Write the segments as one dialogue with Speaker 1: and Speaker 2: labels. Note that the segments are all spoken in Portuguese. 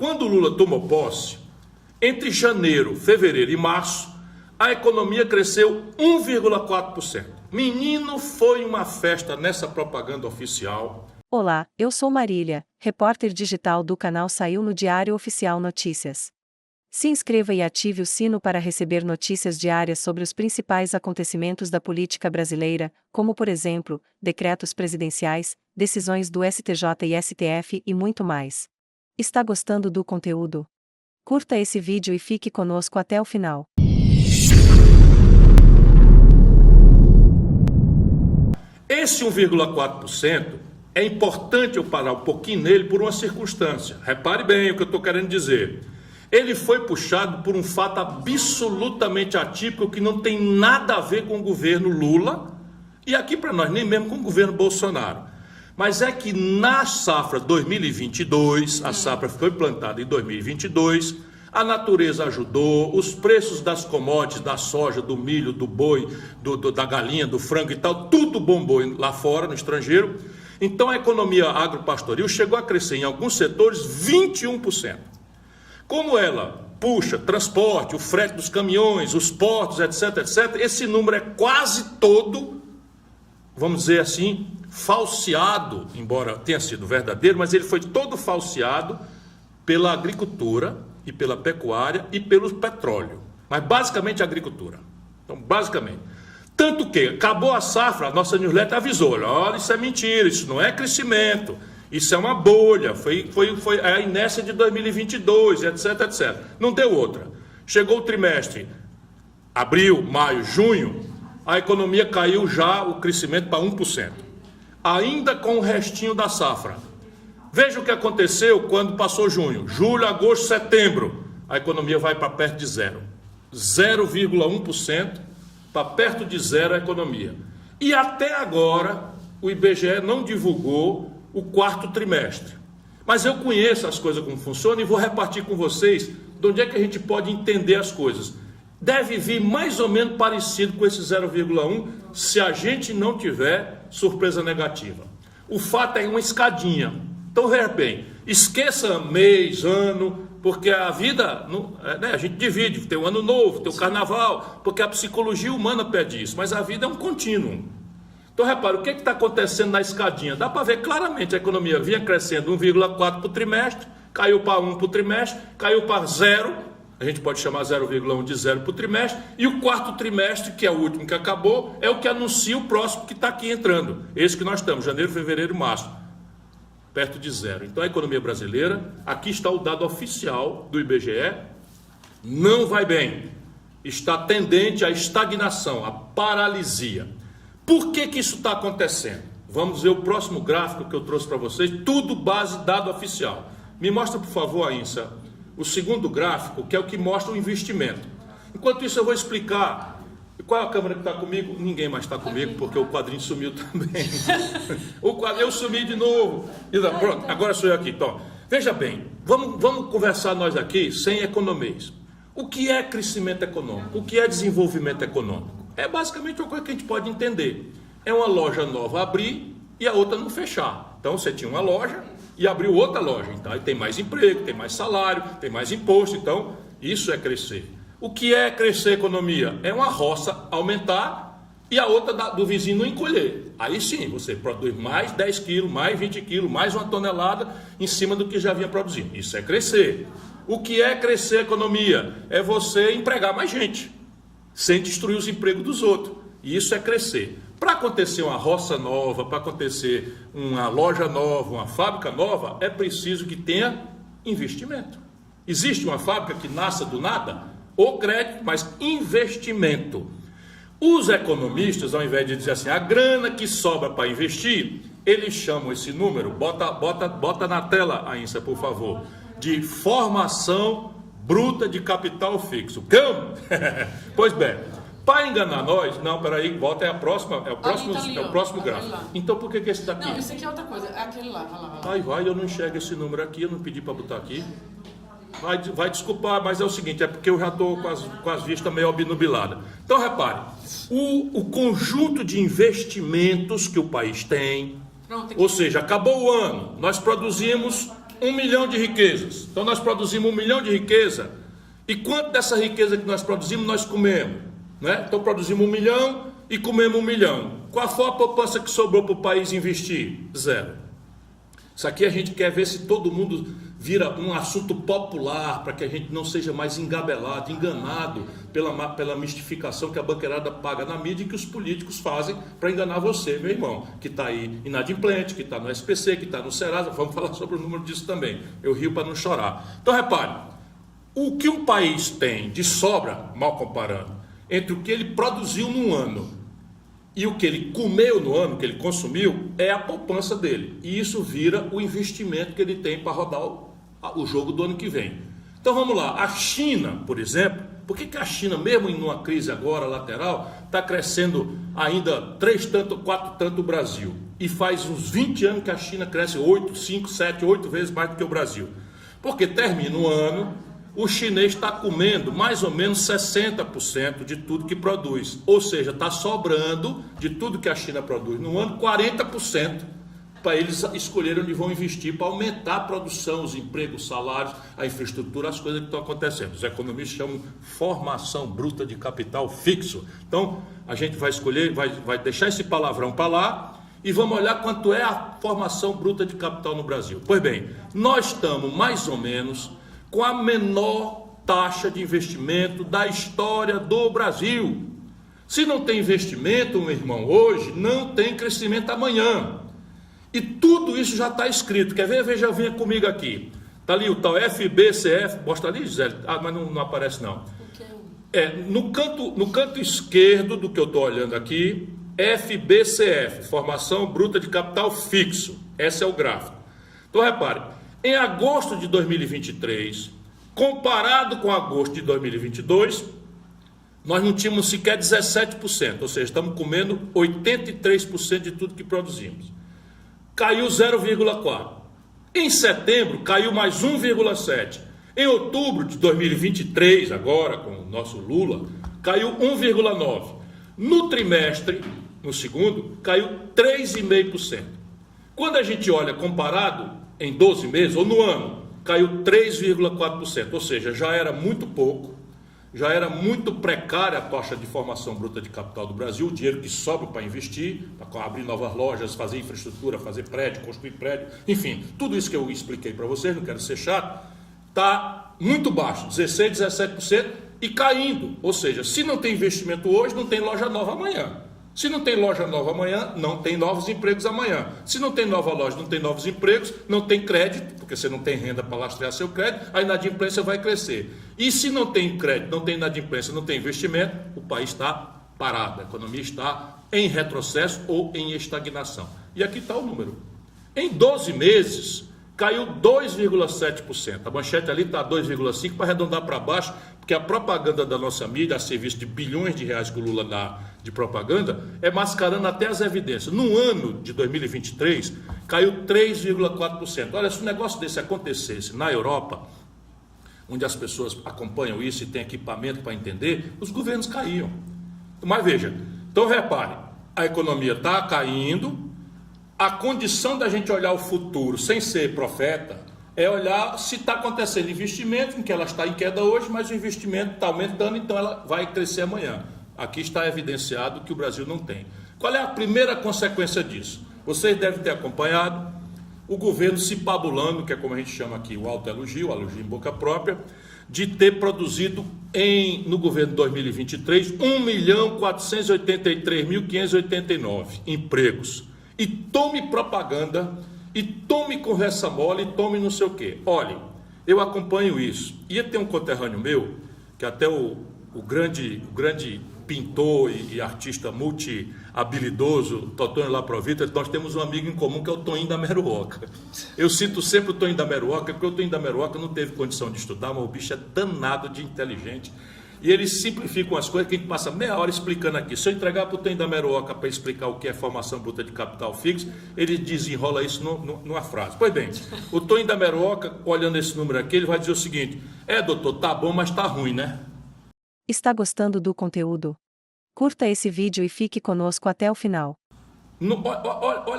Speaker 1: Quando o Lula tomou posse, entre janeiro, fevereiro e março, a economia cresceu 1,4%. Menino, foi uma festa nessa propaganda oficial.
Speaker 2: Olá, eu sou Marília, repórter digital do canal Saiu no Diário Oficial Notícias. Se inscreva e ative o sino para receber notícias diárias sobre os principais acontecimentos da política brasileira, como por exemplo, decretos presidenciais, decisões do STJ e STF e muito mais. Está gostando do conteúdo? Curta esse vídeo e fique conosco até o final.
Speaker 1: Esse 1,4% é importante eu parar um pouquinho nele por uma circunstância. Repare bem o que eu estou querendo dizer. Ele foi puxado por um fato absolutamente atípico que não tem nada a ver com o governo Lula e aqui para nós nem mesmo com o governo Bolsonaro. Mas é que na safra 2022, a safra foi plantada em 2022, a natureza ajudou, os preços das commodities, da soja, do milho, do boi, da galinha, do frango e tal, tudo bombou lá fora, no estrangeiro. Então a economia agropastoril chegou a crescer em alguns setores 21%. Como ela puxa transporte, o frete dos caminhões, os portos, etc, etc, esse número é quase todo, vamos dizer assim, falseado, embora tenha sido verdadeiro, mas ele foi todo falseado pela agricultura e pela pecuária e pelo petróleo, mas basicamente a agricultura. Então, basicamente. Tanto que acabou a safra, a nossa newsletter avisou, olha, isso é mentira, isso não é crescimento. Isso é uma bolha, foi a inércia de 2022, etc, etc. Não deu outra. Chegou o trimestre, abril, maio, junho, a economia caiu já o crescimento para 1%. Ainda com o restinho da safra. Veja o que aconteceu quando passou junho. Julho, agosto, setembro, a economia vai para perto de zero. 0,1% para perto de zero a economia. E até agora, o IBGE não divulgou o quarto trimestre. Mas eu conheço as coisas como funcionam e vou repartir com vocês de onde é que a gente pode entender as coisas. Deve vir mais ou menos parecido com esse 0,1 se a gente não tiver surpresa negativa. O fato é uma escadinha. Então, veja bem, esqueça mês, ano, porque a vida, a gente divide, tem o ano novo, tem o carnaval, porque a psicologia humana pede isso, mas a vida é um contínuo. Então, repara, o que está acontecendo na escadinha? Dá para ver claramente, a economia vinha crescendo 1,4 para o trimestre, caiu para 1 para o trimestre, caiu para 0, a gente pode chamar 0,1 de 0 para o trimestre, e o quarto trimestre, que é o último que acabou, é o que anuncia o próximo que está aqui entrando. Esse que nós estamos, janeiro, fevereiro e março, perto de 0. Então, a economia brasileira, aqui está o dado oficial do IBGE, não vai bem, está tendente à estagnação, à paralisia. Por que isso está acontecendo? Vamos ver o próximo gráfico que eu trouxe para vocês, tudo base dado oficial. Me mostra, por favor, Aínsa, o segundo gráfico, que é o que mostra o investimento. Enquanto isso, eu vou explicar. E qual é a câmera que está comigo? Ninguém mais está comigo, porque o quadrinho sumiu também. Eu sumi de novo. Pronto, agora sou eu aqui. Então, veja bem, vamos conversar nós aqui sem economês. O que é crescimento econômico? O que é desenvolvimento econômico? É basicamente uma coisa que a gente pode entender. É uma loja nova abrir e a outra não fechar. Então você tinha uma loja e abriu outra loja. Então aí tem mais emprego, tem mais salário, tem mais imposto. Então isso é crescer. O que é crescer a economia? É uma roça aumentar e a outra do vizinho não encolher. Aí sim, você produz mais 10 quilos, mais 20 quilos, mais uma tonelada em cima do que já vinha produzindo. Isso é crescer. O que é crescer a economia? É você empregar mais gente, sem destruir os empregos dos outros. E isso é crescer. Para acontecer uma roça nova, para acontecer uma loja nova, uma fábrica nova, é preciso que tenha investimento. Existe uma fábrica que nasça do nada? Ou crédito, mas investimento. Os economistas, ao invés de dizer assim, a grana que sobra para investir, eles chamam esse número, bota na tela, Aínsa, por favor, de formação bruta de capital fixo. Como? Pois bem, para enganar nós, não, peraí, volta, é o próximo gráfico. Então por que esse daqui?
Speaker 3: Não, isso aqui é outra coisa, é aquele lá, vai lá.
Speaker 1: Aí vai, eu não enxergo esse número aqui, eu não pedi para botar aqui. Vai desculpar, mas é o seguinte, é porque eu já estou com as vistas meio obnubiladas. Então repare, o conjunto de investimentos que o país tem, ou seja, acabou o ano, nós produzimos 1 milhão de riquezas. Então nós produzimos 1 milhão de riqueza. E quanto dessa riqueza que nós produzimos, nós comemos? Né? Então produzimos 1 milhão e comemos 1 milhão. Qual foi a poupança que sobrou para o país investir? Zero. Isso aqui a gente quer ver se todo mundo vira um assunto popular, para que a gente não seja mais engabelado, enganado pela mistificação que a banqueirada paga na mídia e que os políticos fazem para enganar você, meu irmão, que está aí inadimplente, que está no SPC, que está no Serasa. Vamos falar sobre o número disso também. Eu rio para não chorar. Então, repare, o que um país tem de sobra, mal comparando, entre o que ele produziu num ano e o que ele comeu no ano, que ele consumiu, é a poupança dele. E isso vira o investimento que ele tem para rodar o jogo do ano que vem. Então vamos lá, a China, por exemplo, por que a China, mesmo em uma crise agora lateral, está crescendo ainda 3 tanto, 4 tanto o Brasil? E faz uns 20 anos que a China cresce 8, 5, 7, 8 vezes mais do que o Brasil. Porque termina o ano, o chinês está comendo mais ou menos 60% de tudo que produz. Ou seja, está sobrando de tudo que a China produz no ano, 40%. Para eles escolherem onde vão investir para aumentar a produção, os empregos, os salários, a infraestrutura, as coisas que estão acontecendo. Os economistas chamam formação bruta de capital fixo. Então, a gente vai escolher, vai deixar esse palavrão para lá e vamos olhar quanto é a formação bruta de capital no Brasil. Pois bem, nós estamos mais ou menos com a menor taxa de investimento da história do Brasil. Se não tem investimento, meu irmão, hoje, não tem crescimento amanhã. E tudo isso já está escrito. Quer ver? Veja, venha comigo aqui. Está ali o tal FBCF. Mostra ali, Gisele. Ah, mas não aparece não. No canto esquerdo do que eu estou olhando aqui, FBCF, Formação Bruta de Capital Fixo. Esse é o gráfico. Então, repare, em agosto de 2023, comparado com agosto de 2022, nós não tínhamos sequer 17%. Ou seja, estamos comendo 83% de tudo que produzimos. Caiu 0,4%. Em setembro, caiu mais 1,7%. Em outubro de 2023, agora com o nosso Lula, caiu 1,9%. No trimestre, no segundo, caiu 3,5%. Quando a gente olha comparado em 12 meses, ou no ano, caiu 3,4%. Ou seja, já era muito pouco. Já era muito precária a taxa de formação bruta de capital do Brasil, o dinheiro que sobra para investir, para abrir novas lojas, fazer infraestrutura, fazer prédio, construir prédio, enfim, tudo isso que eu expliquei para vocês, não quero ser chato, está muito baixo, 16%, 17% e caindo. Ou seja, se não tem investimento hoje, não tem loja nova amanhã. Se não tem loja nova amanhã, não tem novos empregos amanhã. Se não tem nova loja, não tem novos empregos, não tem crédito, porque você não tem renda para lastrear seu crédito, a inadimplência vai crescer. E se não tem crédito, não tem inadimplência, não tem investimento, o país está parado, a economia está em retrocesso ou em estagnação. E aqui está o número. Em 12 meses, caiu 2,7%. A manchete ali está 2,5% para arredondar para baixo, porque a propaganda da nossa mídia, a serviço de bilhões de reais que o Lula dá de propaganda, é mascarando até as evidências. No ano de 2023, caiu 3,4%. Olha, se um negócio desse acontecesse na Europa, onde as pessoas acompanham isso e têm equipamento para entender, os governos caíam. Mas veja, então repare, a economia está caindo. A condição da gente olhar o futuro sem ser profeta é olhar se está acontecendo investimento, em que ela está em queda hoje, mas o investimento está aumentando, então ela vai crescer amanhã. Aqui está evidenciado que o Brasil não tem. Qual é a primeira consequência disso? Vocês devem ter acompanhado o governo se pabulando, que é como a gente chama aqui o autoelogio, o elogio em boca própria, de ter produzido no governo de 2023 1.483.589 empregos. E tome propaganda, e tome conversa mole, e tome não sei o quê. Olha, eu acompanho isso. Ia ter um conterrâneo meu, que até o grande pintor e artista multi-habilidoso, Totônio Laprovita, nós temos um amigo em comum que é o Toninho da Meruoca. Eu cito sempre o Toninho da Meruoca, porque o Toninho da Meruoca não teve condição de estudar, mas o bicho é danado de inteligente. E eles simplificam as coisas que a gente passa meia hora explicando aqui. Se eu entregar para o Toninho da Meruoca para explicar o que é formação bruta de capital fixo, ele desenrola isso numa frase. Pois bem, o Toninho da Meruoca, olhando esse número aqui, ele vai dizer o seguinte: doutor, tá bom, mas tá ruim, né?
Speaker 2: Está gostando do conteúdo? Curta esse vídeo e fique conosco até o final.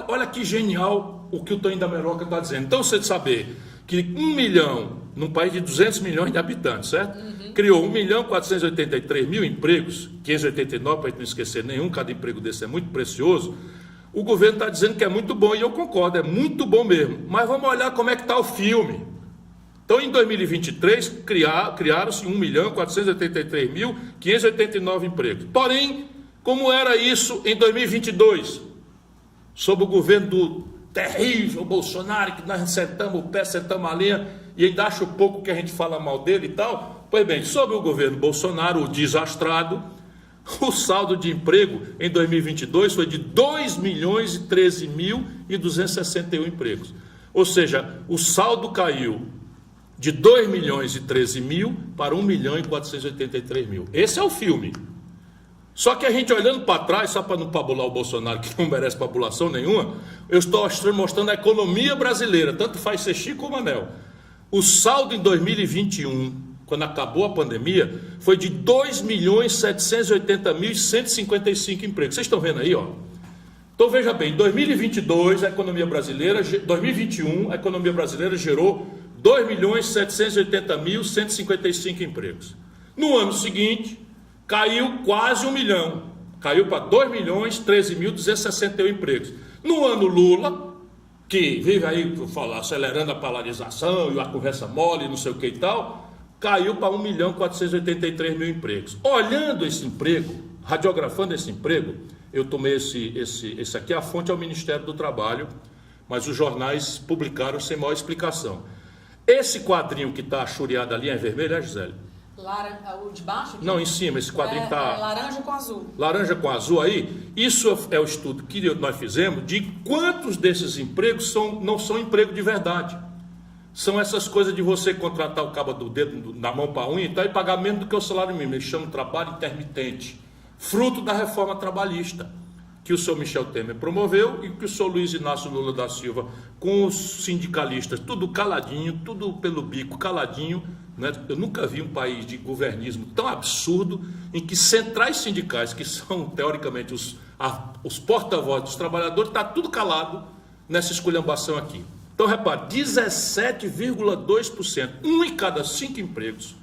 Speaker 1: Olha que genial o que o Toninho da Meruoca está dizendo. Então, você saber que 1 milhão, num país de 200 milhões de habitantes, certo? Criou 1.483.000 empregos, 589 para a gente não esquecer nenhum, cada emprego desse é muito precioso. O governo está dizendo que é muito bom, e eu concordo, é muito bom mesmo. Mas vamos olhar como é que está o filme. Então, em 2023, criaram-se 1.483.589 empregos. Porém, como era isso em 2022? Sob o governo do terrível Bolsonaro, que nós sentamos o pé, sentamos a linha, e ainda acho pouco que a gente fala mal dele e tal. Pois bem, sob o governo Bolsonaro, o desastrado, o saldo de emprego em 2022 foi de 2.013.261 empregos. Ou seja, o saldo caiu de 2.013.000 para 1.483.000. Esse é o filme. Só que a gente olhando para trás, só para não pabular o Bolsonaro, que não merece pabulação nenhuma, eu estou mostrando a economia brasileira, tanto faz ser Chico ou Manel. O saldo em 2021, quando acabou a pandemia, foi de 2.780.155 empregos. Vocês estão vendo aí, ó? Então veja bem, em 2022, 2021, a economia brasileira gerou 2.780.155 empregos. No ano seguinte, caiu quase 1 milhão. Caiu para 2.013.261 empregos. No ano Lula, que vive aí acelerando a polarização e a conversa mole, não sei o que e tal, caiu para 1.483.000 empregos. Olhando esse emprego, radiografando esse emprego, eu tomei esse aqui, a fonte é o Ministério do Trabalho, mas os jornais publicaram sem maior explicação. Esse quadrinho que está chureado ali, é vermelho, é, Gisele?
Speaker 3: O de baixo? Aqui?
Speaker 1: Não, em cima, esse quadrinho está...
Speaker 3: laranja com azul.
Speaker 1: Laranja com azul aí, isso é o estudo que nós fizemos de quantos desses empregos não são emprego de verdade. São essas coisas de você contratar o cabo do dedo na mão para a unha e tal, e pagar menos do que o salário mínimo. Eles chamam de trabalho intermitente, fruto da reforma trabalhista, que o senhor Michel Temer promoveu e que o senhor Luiz Inácio Lula da Silva, com os sindicalistas, tudo caladinho, tudo pelo bico, caladinho, né? Eu nunca vi um país de governismo tão absurdo em que centrais sindicais, que são teoricamente os porta-vozes dos trabalhadores, está tudo calado nessa esculhambação aqui. Então repare, 17,2%, 1 em cada 5 empregos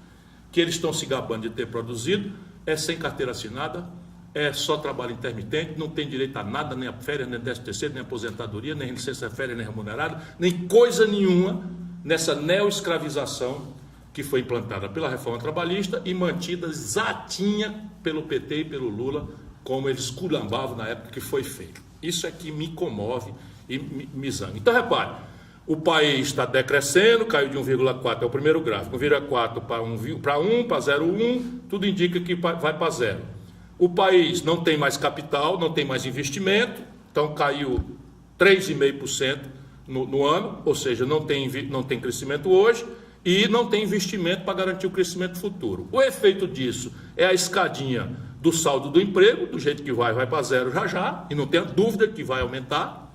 Speaker 1: que eles estão se gabando de ter produzido é sem carteira assinada, é só trabalho intermitente, não tem direito a nada, nem a férias, nem 13º, nem aposentadoria, nem licença férias, nem remunerada, nem coisa nenhuma nessa neo-escravização que foi implantada pela reforma trabalhista e mantida exatinha pelo PT e pelo Lula, como eles culambavam na época que foi feito. Isso é que me comove e me zanga. Então, repare, o país está decrescendo, caiu de 1,4, é o primeiro gráfico, 1,4 para 1, para 0,1, tudo indica que vai para 0. O país não tem mais capital, não tem mais investimento, então caiu 3,5% no ano, ou seja, não tem crescimento hoje e não tem investimento para garantir o crescimento futuro. O efeito disso é a escadinha do saldo do emprego, do jeito que vai para 0 já, e não tenha dúvida que vai aumentar,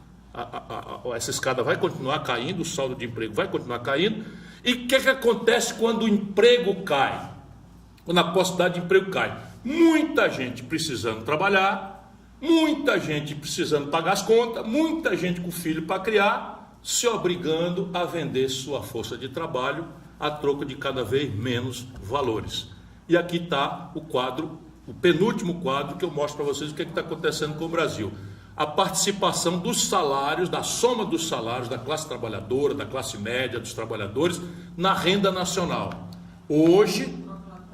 Speaker 1: essa escada vai continuar caindo, o saldo de emprego vai continuar caindo. E o que acontece quando o emprego cai? Quando a possibilidade de emprego cai? Muita gente precisando trabalhar, muita gente precisando pagar as contas, muita gente com filho para criar, se obrigando a vender sua força de trabalho a troco de cada vez menos valores. E aqui está o quadro, o penúltimo quadro que eu mostro para vocês o que está acontecendo com o Brasil. A participação dos salários, da soma dos salários da classe trabalhadora, da classe média, dos trabalhadores, na renda nacional. Hoje,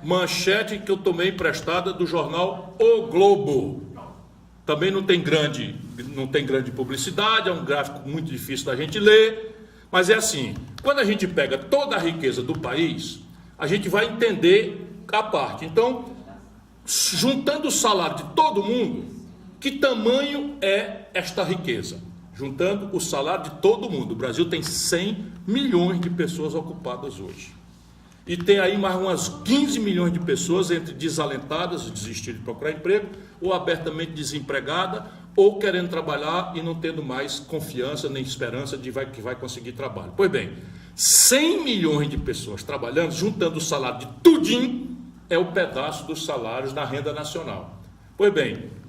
Speaker 1: manchete que eu tomei emprestada do jornal O Globo. Também não tem grande publicidade, é um gráfico muito difícil da gente ler, mas é assim, quando a gente pega toda a riqueza do país, a gente vai entender a parte. Então, juntando o salário de todo mundo, que tamanho é esta riqueza? Juntando o salário de todo mundo. O Brasil tem 100 milhões de pessoas ocupadas hoje. E tem aí mais umas 15 milhões de pessoas entre desalentadas, desistindo de procurar emprego, ou abertamente desempregada, ou querendo trabalhar e não tendo mais confiança nem esperança de que vai conseguir trabalho. Pois bem, 100 milhões de pessoas trabalhando, juntando o salário de tudinho, é o pedaço dos salários na renda nacional. Pois bem,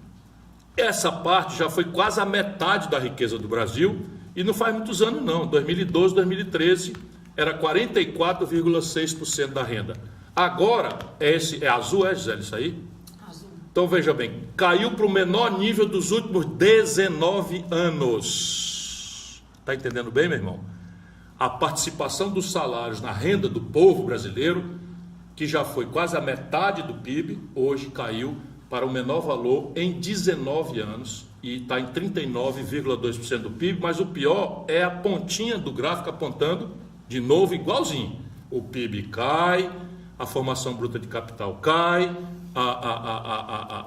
Speaker 1: essa parte já foi quase a metade da riqueza do Brasil, e não faz muitos anos não, 2012, 2013, era 44,6% da renda. Agora, é azul, Gisele, isso aí?
Speaker 3: Azul.
Speaker 1: Então veja bem, caiu para o menor nível dos últimos 19 anos. Está entendendo bem, meu irmão? A participação dos salários na renda do povo brasileiro, que já foi quase a metade do PIB, hoje caiu para o menor valor em 19 anos e está em 39,2% do PIB, mas o pior é a pontinha do gráfico apontando, de novo, igualzinho. O PIB cai, a formação bruta de capital cai,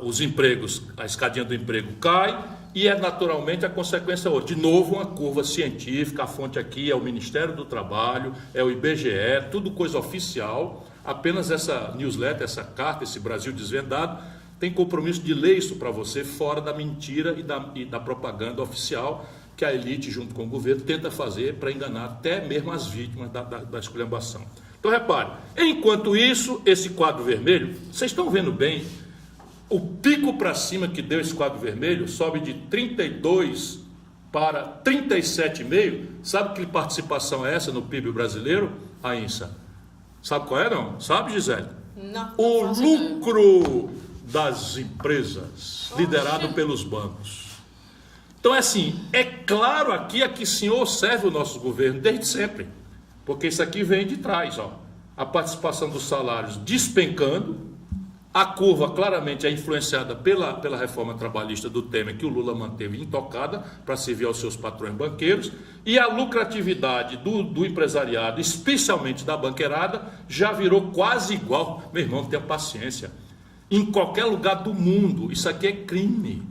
Speaker 1: os empregos, a escadinha do emprego cai, e é naturalmente a consequência outra. De novo, uma curva científica, a fonte aqui é o Ministério do Trabalho, é o IBGE, tudo coisa oficial. Apenas essa newsletter, essa carta, esse Brasil Desvendado, tem compromisso de ler isso para você fora da mentira e da propaganda oficial que a elite, junto com o governo, tenta fazer para enganar até mesmo as vítimas da esculhambação. Então, repare, enquanto isso, esse quadro vermelho, vocês estão vendo bem, o pico para cima que deu esse quadro vermelho sobe de 32 para 37,5. Sabe que participação é essa no PIB brasileiro, a INSA? Sabe qual é, não? Sabe, Gisele?
Speaker 3: Não.
Speaker 1: O lucro das empresas, liderado pelos bancos. Então, é assim, é claro aqui a que o senhor serve o nosso governo desde sempre, porque isso aqui vem de trás, ó. A participação dos salários despencando, a curva claramente é influenciada pela reforma trabalhista do Temer, que o Lula manteve intocada para servir aos seus patrões banqueiros, e a lucratividade do empresariado, especialmente da banqueirada, já virou quase igual. Meu irmão, tenha paciência. Em qualquer lugar do mundo, isso aqui é crime.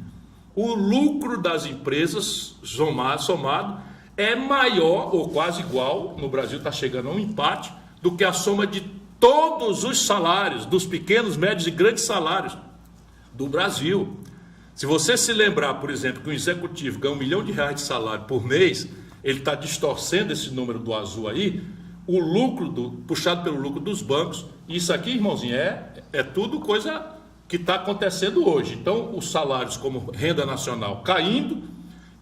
Speaker 1: O lucro das empresas somado é maior ou quase igual, no Brasil está chegando a um empate, do que a soma de todos os salários, dos pequenos, médios e grandes salários do Brasil. Se você se lembrar, por exemplo, que um executivo ganha R$1 milhão de salário por mês, ele está distorcendo esse número do azul aí, o lucro puxado pelo lucro dos bancos. Isso aqui, irmãozinho, é tudo coisa que está acontecendo hoje. Então, os salários como renda nacional caindo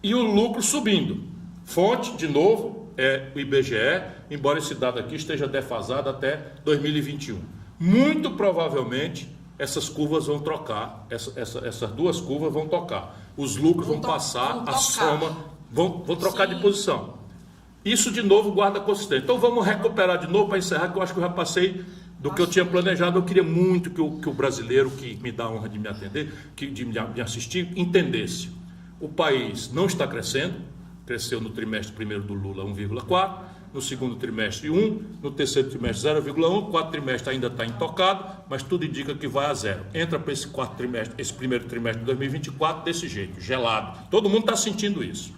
Speaker 1: e o lucro subindo. Fonte, de novo, é o IBGE, embora esse dado aqui esteja defasado até 2021. Muito provavelmente, essas curvas vão trocar, essas duas curvas vão tocar. Os lucros vão passar, a soma, vão trocar de posição. Isso, de novo, guarda consistente. Então, vamos recuperar de novo para encerrar, que eu acho que eu já passei do que eu tinha planejado. Eu queria muito que o brasileiro, que me dá a honra de me atender, de me assistir, entendesse. O país não está crescendo. Cresceu no trimestre primeiro do Lula 1,4, no segundo trimestre 1, no terceiro trimestre 0,1, o quarto trimestre ainda está intocado, mas tudo indica que vai a zero. Entra para esse quarto trimestre, esse primeiro trimestre de 2024 desse jeito, gelado. Todo mundo está sentindo isso.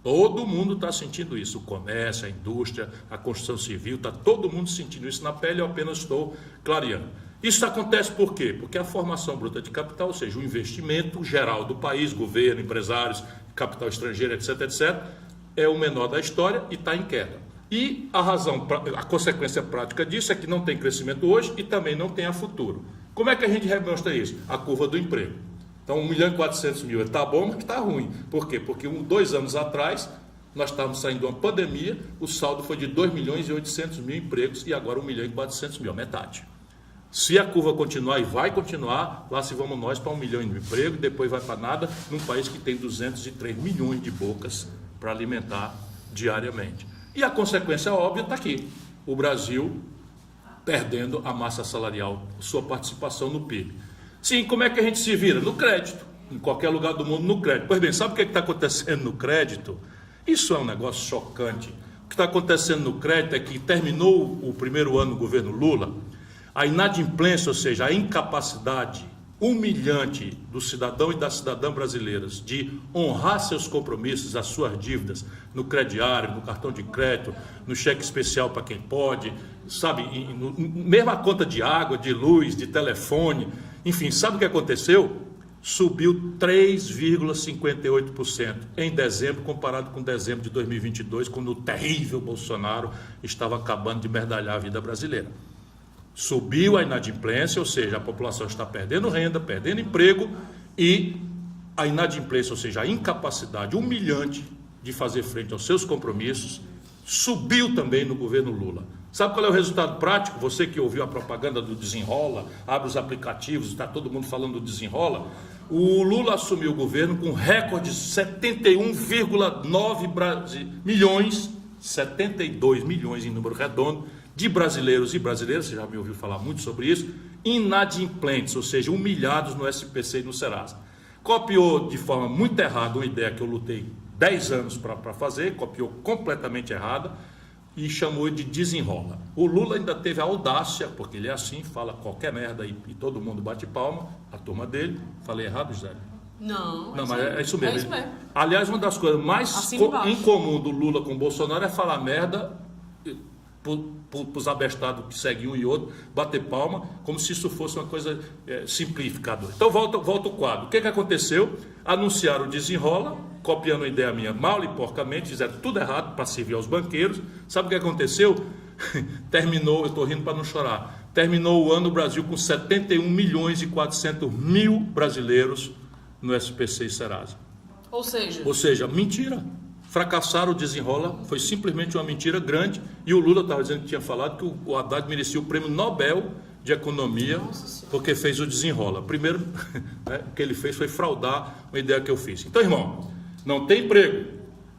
Speaker 1: Todo mundo está sentindo isso. O comércio, a indústria, a construção civil, está todo mundo sentindo isso na pele, eu apenas estou clareando. Isso acontece por quê? Porque a formação bruta de capital, ou seja, o investimento geral do país, governo, empresários, capital estrangeiro, etc., etc., é o menor da história e está em queda. E a consequência prática disso é que não tem crescimento hoje e também não tem a futuro. Como é que a gente demonstra isso? A curva do emprego. Então, 1.400.000 está bom, mas está ruim. Por quê? Porque 2 anos atrás, nós estávamos saindo de uma pandemia, o saldo foi de 2.800.000 empregos e agora 1.400.000, metade. Se a curva continuar, e vai continuar, lá se vamos nós para 1 milhão de emprego, depois vai para nada, num país que tem 203 milhões de bocas para alimentar diariamente. E a consequência óbvia está aqui, o Brasil perdendo a massa salarial, sua participação no PIB. Sim, como é que a gente se vira? No crédito, em qualquer lugar do mundo no crédito. Pois bem, sabe o que está acontecendo no crédito? Isso é um negócio chocante. O que está acontecendo no crédito é que terminou o primeiro ano do governo Lula, a inadimplência, ou seja, a incapacidade humilhante do cidadão e da cidadã brasileiras de honrar seus compromissos, as suas dívidas, no crediário, no cartão de crédito, no cheque especial para quem pode, sabe, mesmo a conta de água, de luz, de telefone, enfim, sabe o que aconteceu? Subiu 3,58% em dezembro, comparado com dezembro de 2022, quando o terrível Bolsonaro estava acabando de merdalhar a vida brasileira. Subiu a inadimplência, ou seja, a população está perdendo renda, perdendo emprego, e a inadimplência, ou seja, a incapacidade humilhante de fazer frente aos seus compromissos, subiu também no governo Lula. Sabe qual é o resultado prático? Você que ouviu a propaganda do Desenrola, abre os aplicativos, está todo mundo falando do Desenrola. O Lula assumiu o governo com recorde de 71,9 milhões, 72 milhões em número redondo, de brasileiros e brasileiras, você já me ouviu falar muito sobre isso, inadimplentes, ou seja, humilhados no SPC e no Serasa. Copiou de forma muito errada uma ideia que eu lutei 10 anos para fazer, copiou completamente errada e chamou de Desenrola. O Lula ainda teve a audácia, porque ele é assim, fala qualquer merda e todo mundo bate palma, a turma dele. Falei errado, Gisele?
Speaker 3: Não,
Speaker 1: Não, mas é isso mesmo.
Speaker 3: É isso mesmo.
Speaker 1: Aliás, uma das coisas mais incomum do Lula com o Bolsonaro é falar merda para os abestados que seguem um e outro, bater palma, como se isso fosse uma coisa simplificadora. Então, volta o quadro. O que aconteceu? Anunciaram o Desenrola, copiando a ideia minha mal e porcamente, fizeram tudo errado para servir aos banqueiros. Sabe o que aconteceu? Terminou, eu estou rindo para não chorar, terminou o ano o Brasil com 71 milhões e 400 mil brasileiros no SPC e Serasa.
Speaker 3: Ou seja,
Speaker 1: mentira. Fracassaram o Desenrola, foi simplesmente uma mentira grande, e o Lula estava dizendo que tinha falado que o Haddad merecia o prêmio Nobel de Economia, porque fez o Desenrola. Primeiro, né, o que ele fez foi fraudar uma ideia que eu fiz. Então, irmão, não tem emprego,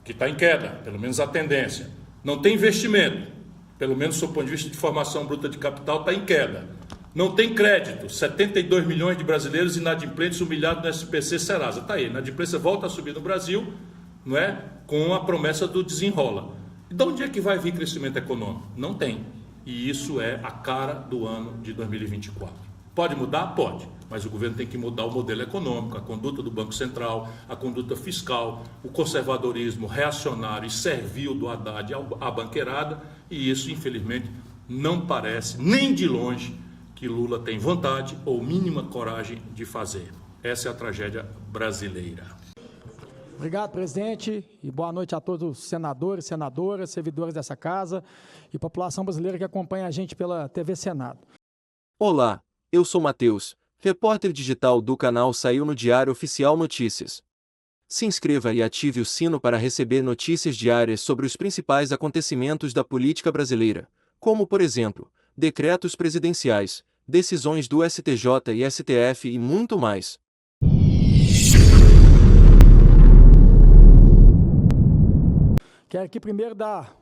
Speaker 1: que está em queda, pelo menos a tendência. Não tem investimento, pelo menos do ponto de vista de formação bruta de capital, está em queda. Não tem crédito, 72 milhões de brasileiros inadimplentes humilhados no SPC Serasa. Está aí, a inadimplência volta a subir no Brasil, não é? Com a promessa do Desenrola. E de onde é que vai vir crescimento econômico? Não tem. E isso é a cara do ano de 2024. Pode mudar? Pode. Mas o governo tem que mudar o modelo econômico, a conduta do Banco Central, a conduta fiscal, o conservadorismo reacionário e servil do Haddad à banqueirada. E isso, infelizmente, não parece, nem de longe, que Lula tem vontade ou mínima coragem de fazer. Essa é a tragédia brasileira.
Speaker 4: Obrigado, presidente, e boa noite a todos os senadores, senadoras, servidores dessa casa e população brasileira que acompanha a gente pela TV Senado.
Speaker 5: Olá, eu sou Matheus, repórter digital do canal Saiu no Diário Oficial Notícias. Se inscreva e ative o sino para receber notícias diárias sobre os principais acontecimentos da política brasileira, como, por exemplo, decretos presidenciais, decisões do STJ e STF e muito mais.
Speaker 4: Quero aqui primeiro dar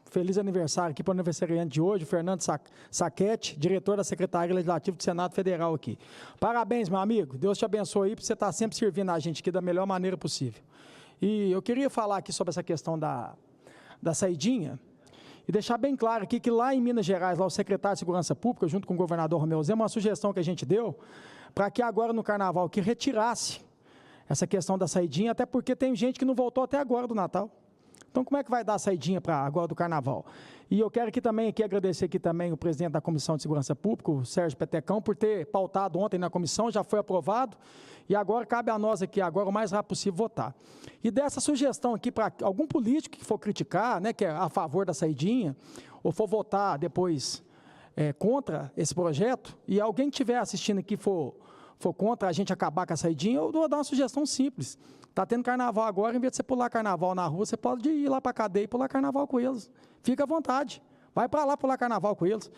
Speaker 4: feliz aniversário aqui para o aniversariante de hoje, o Fernando Saquete, diretor da Secretaria Legislativa do Senado Federal aqui. Parabéns, meu amigo. Deus te abençoe aí, para você estar sempre servindo a gente aqui da melhor maneira possível. E eu queria falar aqui sobre essa questão da saidinha e deixar bem claro aqui que lá em Minas Gerais, lá o secretário de Segurança Pública, junto com o governador Romeu Zema, uma sugestão que a gente deu para que agora no Carnaval que retirasse essa questão da saidinha, até porque tem gente que não voltou até agora do Natal. Então, como é que vai dar a saidinha para agora do Carnaval? E eu quero aqui também agradecer aqui também o presidente da Comissão de Segurança Pública, o Sérgio Petecão, por ter pautado ontem na comissão, já foi aprovado, e agora cabe a nós aqui, agora o mais rápido possível, votar. E dessa sugestão aqui para algum político que for criticar, né, que é a favor da saidinha, ou for votar depois contra esse projeto, e alguém que estiver assistindo aqui for contra a gente acabar com a saidinha, eu vou dar uma sugestão simples. Está tendo carnaval agora, em vez de você pular carnaval na rua, você pode ir lá para a cadeia e pular carnaval com eles. Fica à vontade. Vai para lá pular carnaval com eles.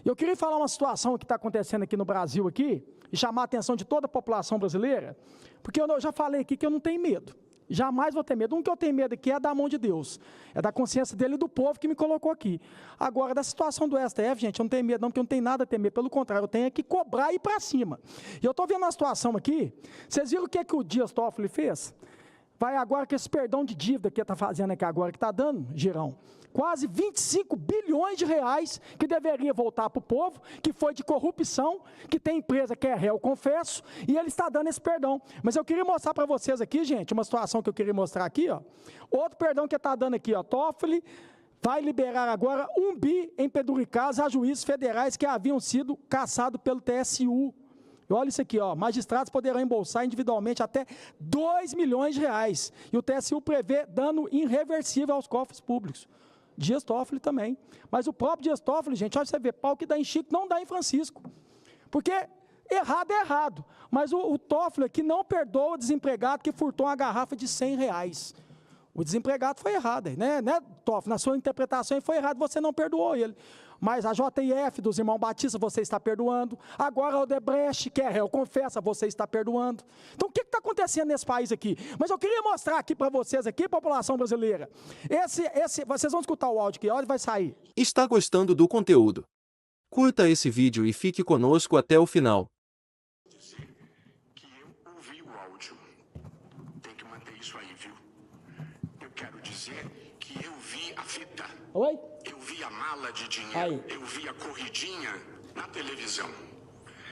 Speaker 4: Eu queria falar uma situação que está acontecendo aqui no Brasil aqui, e chamar a atenção de toda a população brasileira, porque eu já falei aqui que eu não tenho medo. Jamais vou ter medo. Um que eu tenho medo aqui é da mão de Deus. É da consciência dele e do povo que me colocou aqui. Agora, da situação do STF, gente, eu não tenho medo não, porque eu não tenho nada a temer. Pelo contrário, eu tenho que cobrar e ir para cima. E eu estou vendo uma situação aqui, vocês viram o que o Dias Toffoli fez? Vai agora com esse perdão de dívida que está fazendo aqui agora, que está dando, Girão, quase 25 bilhões de reais que deveria voltar para o povo, que foi de corrupção, que tem empresa que é réu, confesso, e ele está dando esse perdão. Mas eu queria mostrar para vocês aqui, gente, uma situação que eu queria mostrar aqui, ó. Outro perdão que está dando aqui, ó, Toffoli vai liberar agora 1 bi em penduricais a juízes federais que haviam sido caçados pelo TSU. E olha isso aqui, ó, magistrados poderão embolsar individualmente até 2 milhões de reais. E o TSU prevê dano irreversível aos cofres públicos. Dias Toffoli também. Mas o próprio Dias Toffoli, gente, olha você vê, pau que dá em Chico não dá em Francisco. Porque errado é errado. Mas o Toffoli aqui não perdoa o desempregado que furtou uma garrafa de 100 reais. O desempregado foi errado, né, Toff? Na sua interpretação foi errado, você não perdoou ele. Mas a JF dos irmãos Batista, você está perdoando. Agora a Odebrecht, que é réu, confessa, você está perdoando. Então o que está acontecendo nesse país aqui? Mas eu queria mostrar aqui para vocês, aqui, população brasileira. Vocês vão escutar o áudio aqui, a hora vai sair.
Speaker 5: Está gostando do conteúdo? Curta esse vídeo e fique conosco até o final.
Speaker 6: Eu ouvi o áudio. Tem que manter isso aí, viu? Eu quero dizer que eu vi a fita.
Speaker 4: Oi?
Speaker 6: Eu vi a mala de dinheiro.
Speaker 4: Aí.
Speaker 6: Eu vi a corridinha na televisão.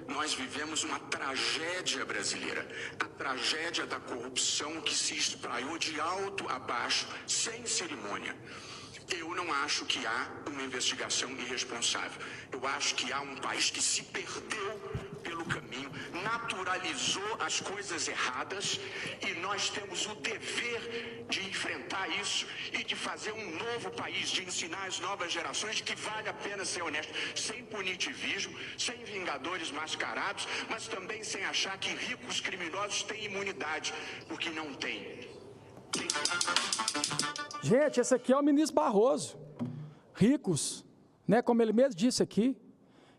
Speaker 6: Nós vivemos uma tragédia brasileira. A tragédia da corrupção que se espraiou de alto a baixo, sem cerimônia. Eu não acho que há uma investigação irresponsável. Eu acho que há um país que se perdeu pelo caminho, naturalizou as coisas erradas e nós temos o dever de enfrentar isso e de fazer um novo país, de ensinar as novas gerações que vale a pena ser honesto, sem punitivismo, sem vingadores mascarados, mas também sem achar que ricos criminosos têm imunidade, porque não tem.
Speaker 4: Gente, esse aqui é o ministro Barroso. Ricos, né, como ele mesmo disse aqui.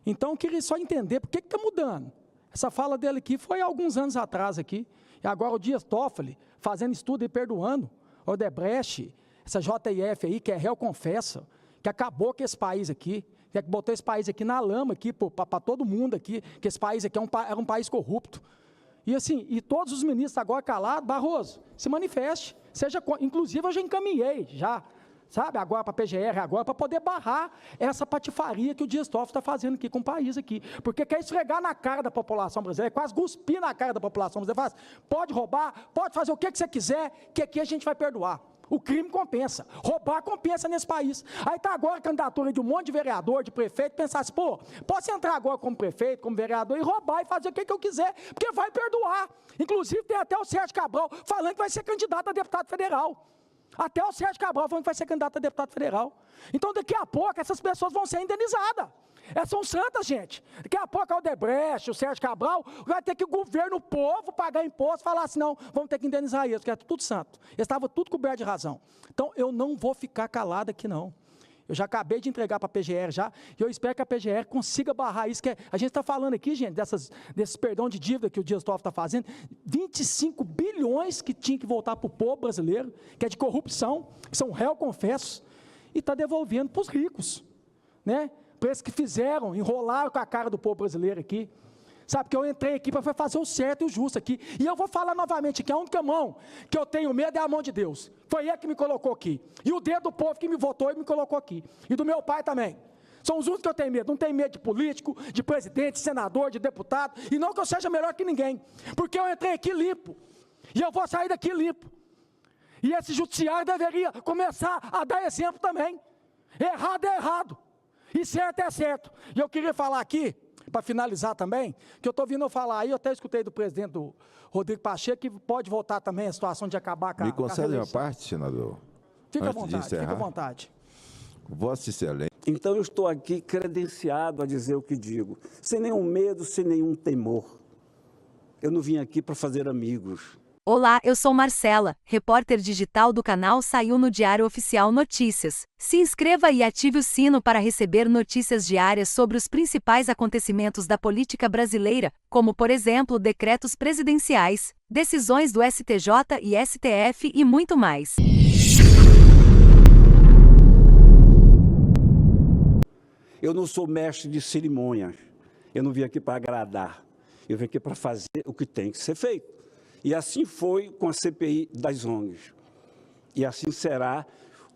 Speaker 4: Então, eu queria só entender por que está mudando. Essa fala dele aqui foi há alguns anos atrás aqui. E agora o Dias Toffoli, fazendo estudo e perdoando. Odebrecht, essa JF aí, que é réu confessa, que acabou com esse país aqui, que botou esse país aqui na lama aqui, para todo mundo aqui, que esse país aqui era um país corrupto. E assim, e todos os ministros agora calados, Barroso, se manifeste. Inclusive eu já encaminhei, sabe, agora para a PGR, agora para poder barrar essa patifaria que o Dias Toffoli está fazendo aqui com o país aqui, porque quer esfregar na cara da população brasileira, quase cuspir na cara da população brasileira, pode roubar, pode fazer o que você quiser, que aqui a gente vai perdoar. O crime compensa, roubar compensa nesse país. Aí está agora a candidatura de um monte de vereador, de prefeito, pensar assim, pô, posso entrar agora como prefeito, como vereador e roubar e fazer o que eu quiser, porque vai perdoar. Inclusive tem até o Sérgio Cabral falando que vai ser candidato a deputado federal. Até o Sérgio Cabral falando que vai ser candidato a deputado federal. Então daqui a pouco essas pessoas vão ser indenizadas. Essas são santas, gente. Daqui a pouco a Odebrecht, o Sérgio Cabral, vai ter que o governo, o povo, pagar imposto, falar assim, não, vamos ter que indenizar eles, porque é tudo santo. Eles estavam tudo coberto de razão. Então, eu não vou ficar calado aqui, não. Eu já acabei de entregar para a PGR já, e eu espero que a PGR consiga barrar isso, que a gente está falando aqui, gente, desses perdão de dívida que o Dias Toffoli está fazendo, 25 bilhões que tinha que voltar para o povo brasileiro, que é de corrupção, que são réu confessos, e está devolvendo para os ricos, né? Para esses que fizeram, enrolaram com a cara do povo brasileiro aqui. Sabe, que eu entrei aqui para fazer o certo e o justo aqui. E eu vou falar novamente que a única mão que eu tenho medo é a mão de Deus. Foi Ele que me colocou aqui. E o dedo do povo que me votou e me colocou aqui. E do meu pai também. São os únicos que eu tenho medo. Não tenho medo de político, de presidente, de senador, de deputado. E não que eu seja melhor que ninguém. Porque eu entrei aqui limpo. E eu vou sair daqui limpo. E esse judiciário deveria começar a dar exemplo também. Errado é errado. E certo é certo. E eu queria falar aqui, para finalizar também, que eu estou vindo falar aí, eu até escutei do presidente do Rodrigo Pacheco, que pode voltar também a situação de acabar com a reeleição.
Speaker 7: Me concede uma parte, senador?
Speaker 4: Fica à vontade, fica à vontade.
Speaker 7: Vossa Excelência.
Speaker 8: Então eu estou aqui credenciado a dizer o que digo, sem nenhum medo, sem nenhum temor. Eu não vim aqui para fazer amigos.
Speaker 2: Olá, eu sou Marcela, repórter digital do canal Saiu no Diário Oficial Notícias. Se inscreva e ative o sino para receber notícias diárias sobre os principais acontecimentos da política brasileira, como por exemplo decretos presidenciais, decisões do STJ e STF e muito mais.
Speaker 8: Eu não sou mestre de cerimônias. Eu não vim aqui para agradar. Eu vim aqui para fazer o que tem que ser feito. E assim foi com a CPI das ONGs. E assim será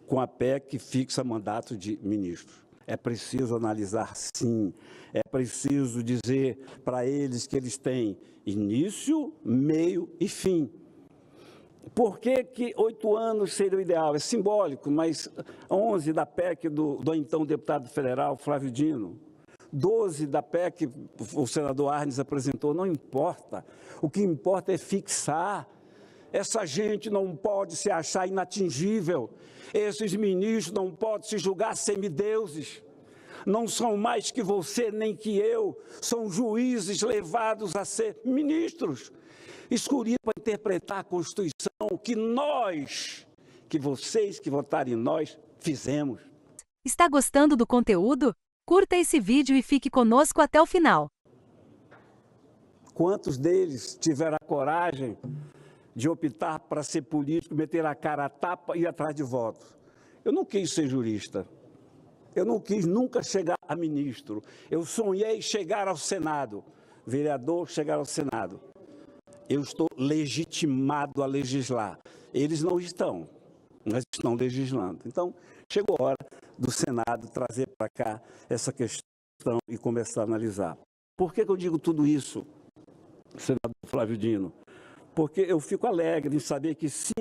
Speaker 8: com a PEC que fixa mandato de ministros. É preciso analisar, sim. É preciso dizer para eles que eles têm início, meio e fim. Por que 8 anos seria o ideal? É simbólico, mas 11 da PEC do então deputado federal Flávio Dino, 12 da PEC que o senador Arnes apresentou, não importa. O que importa é fixar. Essa gente não pode se achar inatingível. Esses ministros não podem se julgar semideuses. Não são mais que você nem que eu. São juízes levados a ser ministros. Escolhidos para interpretar a Constituição que nós que vocês que votaram em nós fizemos.
Speaker 9: Está gostando do conteúdo? Curta esse vídeo e fique conosco até o final.
Speaker 8: Quantos deles tiveram a coragem de optar para ser político, meter a cara a tapa e ir atrás de votos? Eu não quis ser jurista. Eu não quis nunca chegar a ministro. Eu sonhei chegar ao Senado. Vereador, chegar ao Senado. Eu estou legitimado a legislar. Eles não estão, mas estão legislando. Então, chegou a hora do Senado trazer para cá essa questão e começar a analisar. Por que eu digo tudo isso, senador Flávio Dino? Porque eu fico alegre em saber que 5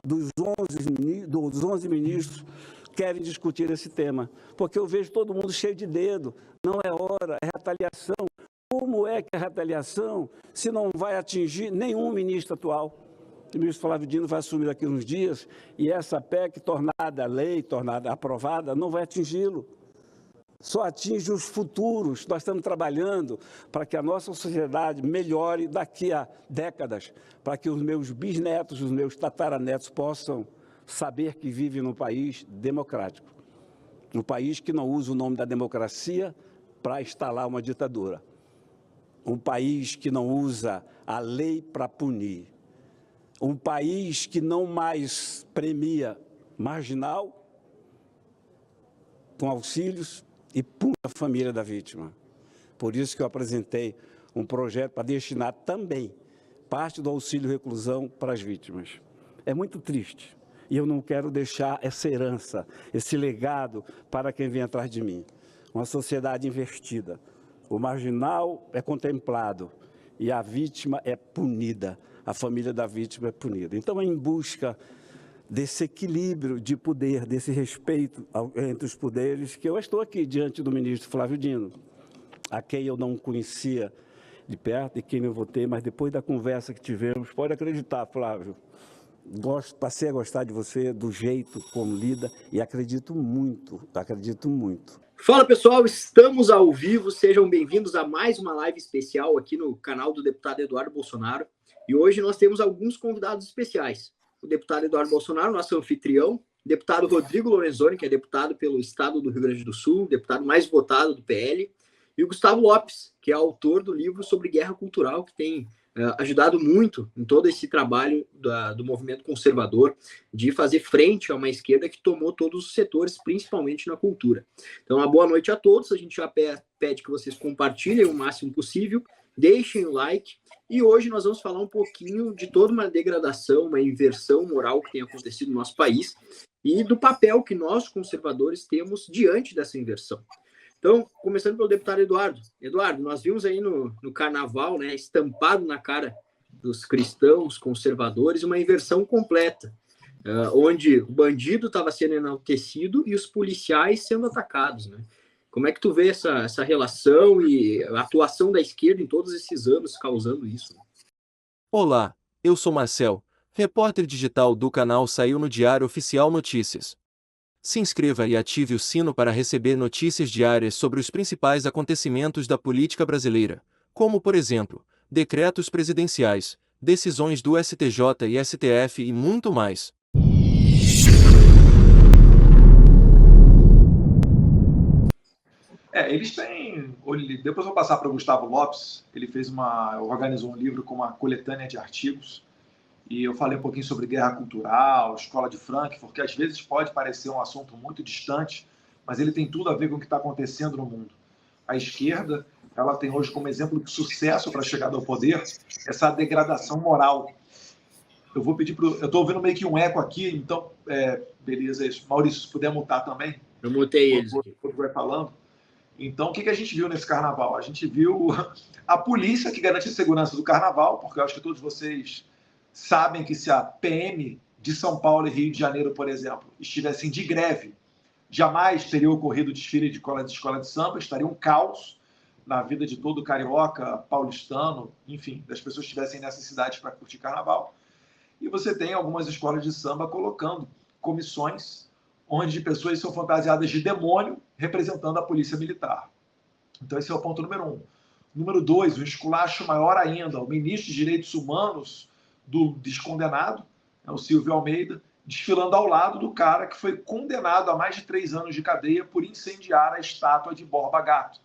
Speaker 8: dos 11 ministros querem discutir esse tema. Porque eu vejo todo mundo cheio de dedo. Não é hora, é retaliação. Como é que a retaliação, se não vai atingir nenhum ministro atual? O ministro Flávio Dino vai assumir daqui a uns dias e essa PEC tornada lei, tornada aprovada, não vai atingi-lo. Só atinge os futuros. Nós estamos trabalhando para que a nossa sociedade melhore daqui a décadas, para que os meus bisnetos, os meus tataranetos possam saber que vivem num país democrático. Um país que não usa o nome da democracia para instalar uma ditadura. Um país que não usa a lei para punir. Um país que não mais premia marginal com auxílios e pune a família da vítima. Por isso que eu apresentei um projeto para destinar também parte do auxílio reclusão para as vítimas. É muito triste e eu não quero deixar essa herança, esse legado para quem vem atrás de mim. Uma sociedade invertida. O marginal é contemplado e a vítima é punida, a família da vítima é punida. Então, é em busca desse equilíbrio de poder, desse respeito entre os poderes, que eu estou aqui diante do ministro Flávio Dino, a quem eu não conhecia de perto e quem eu votei, mas depois da conversa que tivemos, pode acreditar, Flávio, passei a gostar de você, do jeito como lida, e acredito muito, acredito muito.
Speaker 10: Fala pessoal, estamos ao vivo, sejam bem-vindos a mais uma live especial aqui no canal do deputado Eduardo Bolsonaro. E hoje nós temos alguns convidados especiais. O deputado Eduardo Bolsonaro, nosso anfitrião, o deputado Rodrigo Lorenzoni, que é deputado pelo estado do Rio Grande do Sul, deputado mais votado do PL, e o Gustavo Lopes, que é autor do livro sobre guerra cultural, que tem ajudado muito em todo esse trabalho do movimento conservador de fazer frente a uma esquerda que tomou todos os setores, principalmente na cultura. Então, uma boa noite a todos. A gente já pede que vocês compartilhem o máximo possível, deixem o like. E hoje nós vamos falar um pouquinho de toda uma degradação, uma inversão moral que tem acontecido no nosso país e do papel que nós, conservadores, temos diante dessa inversão. Então, começando pelo deputado Eduardo. Eduardo, nós vimos aí no carnaval, né, estampado na cara dos cristãos conservadores, uma inversão completa, onde o bandido estava sendo enaltecido e os policiais sendo atacados, né? Como é que tu vê essa relação e a atuação da esquerda em todos esses anos causando isso?
Speaker 5: Olá, eu sou Marcel, repórter digital do canal Saiu no Diário Oficial Notícias. Se inscreva e ative o sino para receber notícias diárias sobre os principais acontecimentos da política brasileira, como, por exemplo, decretos presidenciais, decisões do STJ e STF e muito mais.
Speaker 11: Eles têm. Depois eu vou passar para o Gustavo Lopes. Ele organizou um livro com uma coletânea de artigos. E eu falei um pouquinho sobre guerra cultural, escola de Frankfurt, que às vezes pode parecer um assunto muito distante, mas ele tem tudo a ver com o que está acontecendo no mundo. A esquerda, ela tem hoje como exemplo de sucesso para a chegada ao poder essa degradação moral. Eu vou pedir eu estou ouvindo meio que um eco aqui, então, beleza, isso. Maurício, se puder mutar também.
Speaker 10: Eu mutei eles.
Speaker 11: Vai falando. Então, o que a gente viu nesse carnaval? A gente viu a polícia que garante a segurança do carnaval, porque eu acho que todos vocês sabem que se a PM de São Paulo e Rio de Janeiro, por exemplo, estivessem de greve, jamais teria ocorrido desfile de escola de samba, estaria um caos na vida de todo carioca, paulistano, enfim, das pessoas que estivessem nessas cidades para curtir carnaval. E você tem algumas escolas de samba colocando comissões onde pessoas são fantasiadas de demônio representando a polícia militar. Então esse é o ponto número 1. Número 2, o esculacho maior ainda, o ministro de Direitos Humanos do descondenado, o Silvio Almeida, desfilando ao lado do cara que foi condenado a mais de 3 anos de cadeia por incendiar a estátua de Borba Gato.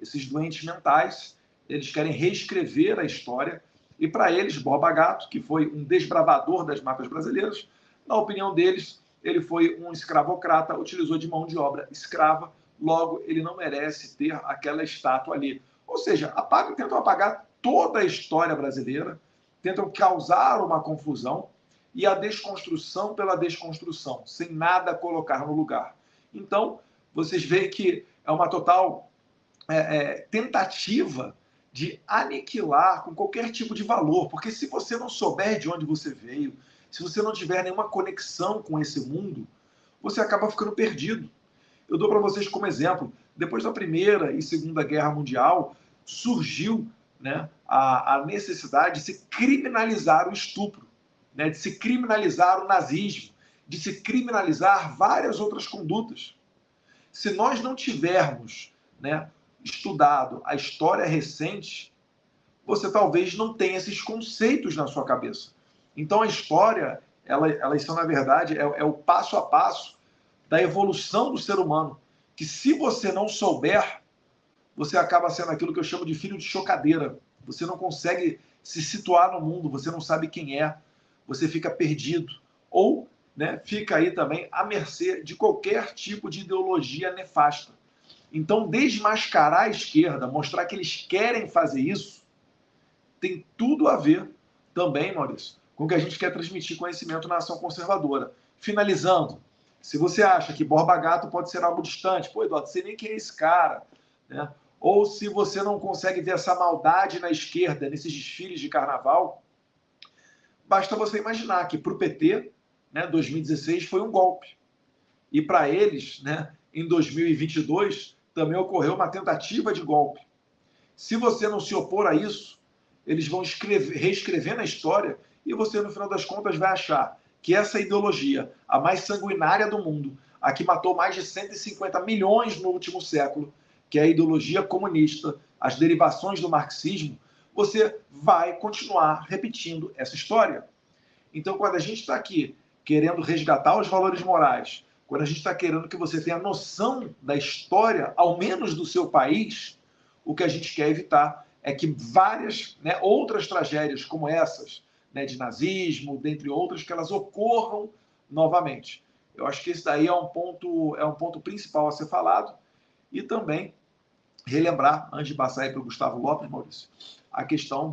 Speaker 11: Esses doentes mentais, eles querem reescrever a história, e para eles, Borba Gato, que foi um desbravador das matas brasileiras, na opinião deles, ele foi um escravocrata, utilizou de mão de obra escrava, logo ele não merece ter aquela estátua ali. Ou seja, tentam apagar toda a história brasileira, tentam causar uma confusão e a desconstrução pela desconstrução, sem nada colocar no lugar. Então, vocês veem que é uma total tentativa de aniquilar com qualquer tipo de valor, porque se você não souber de onde você veio, se você não tiver nenhuma conexão com esse mundo, você acaba ficando perdido. Eu dou para vocês como exemplo, depois da Primeira e Segunda Guerra Mundial, surgiu, né, a necessidade de se criminalizar o estupro, né, de se criminalizar o nazismo, de se criminalizar várias outras condutas. Se nós não tivermos, né, estudado a história recente, você talvez não tenha esses conceitos na sua cabeça. Então a história, elas são, na verdade, é o passo a passo da evolução do ser humano, que se você não souber, você acaba sendo aquilo que eu chamo de filho de chocadeira. Você não consegue se situar no mundo, você não sabe quem é, você fica perdido. Ou, né, fica aí também à mercê de qualquer tipo de ideologia nefasta. Então, desmascarar a esquerda, mostrar que eles querem fazer isso, tem tudo a ver também, Maurício, com o que a gente quer transmitir conhecimento na ação conservadora. Finalizando, se você acha que Borba Gato pode ser algo distante, pô, Eduardo, você nem quem é esse cara, né? Ou se você não consegue ver essa maldade na esquerda, nesses desfiles de carnaval, basta você imaginar que para o PT, né, 2016 foi um golpe. E para eles, né, em 2022, também ocorreu uma tentativa de golpe. Se você não se opor a isso, eles vão reescrever na história e você, no final das contas, vai achar que essa ideologia, a mais sanguinária do mundo, a que matou mais de 150 milhões no último século, que é a ideologia comunista, as derivações do marxismo, você vai continuar repetindo essa história. Então, quando a gente está aqui querendo resgatar os valores morais, quando a gente está querendo que você tenha noção da história, ao menos do seu país, o que a gente quer evitar é que várias, né, outras tragédias como essas, né, de nazismo, dentre outras, que elas ocorram novamente. Eu acho que esse daí é um ponto principal a ser falado. E também relembrar, antes de passar aí para o Gustavo Lopes, Maurício, a questão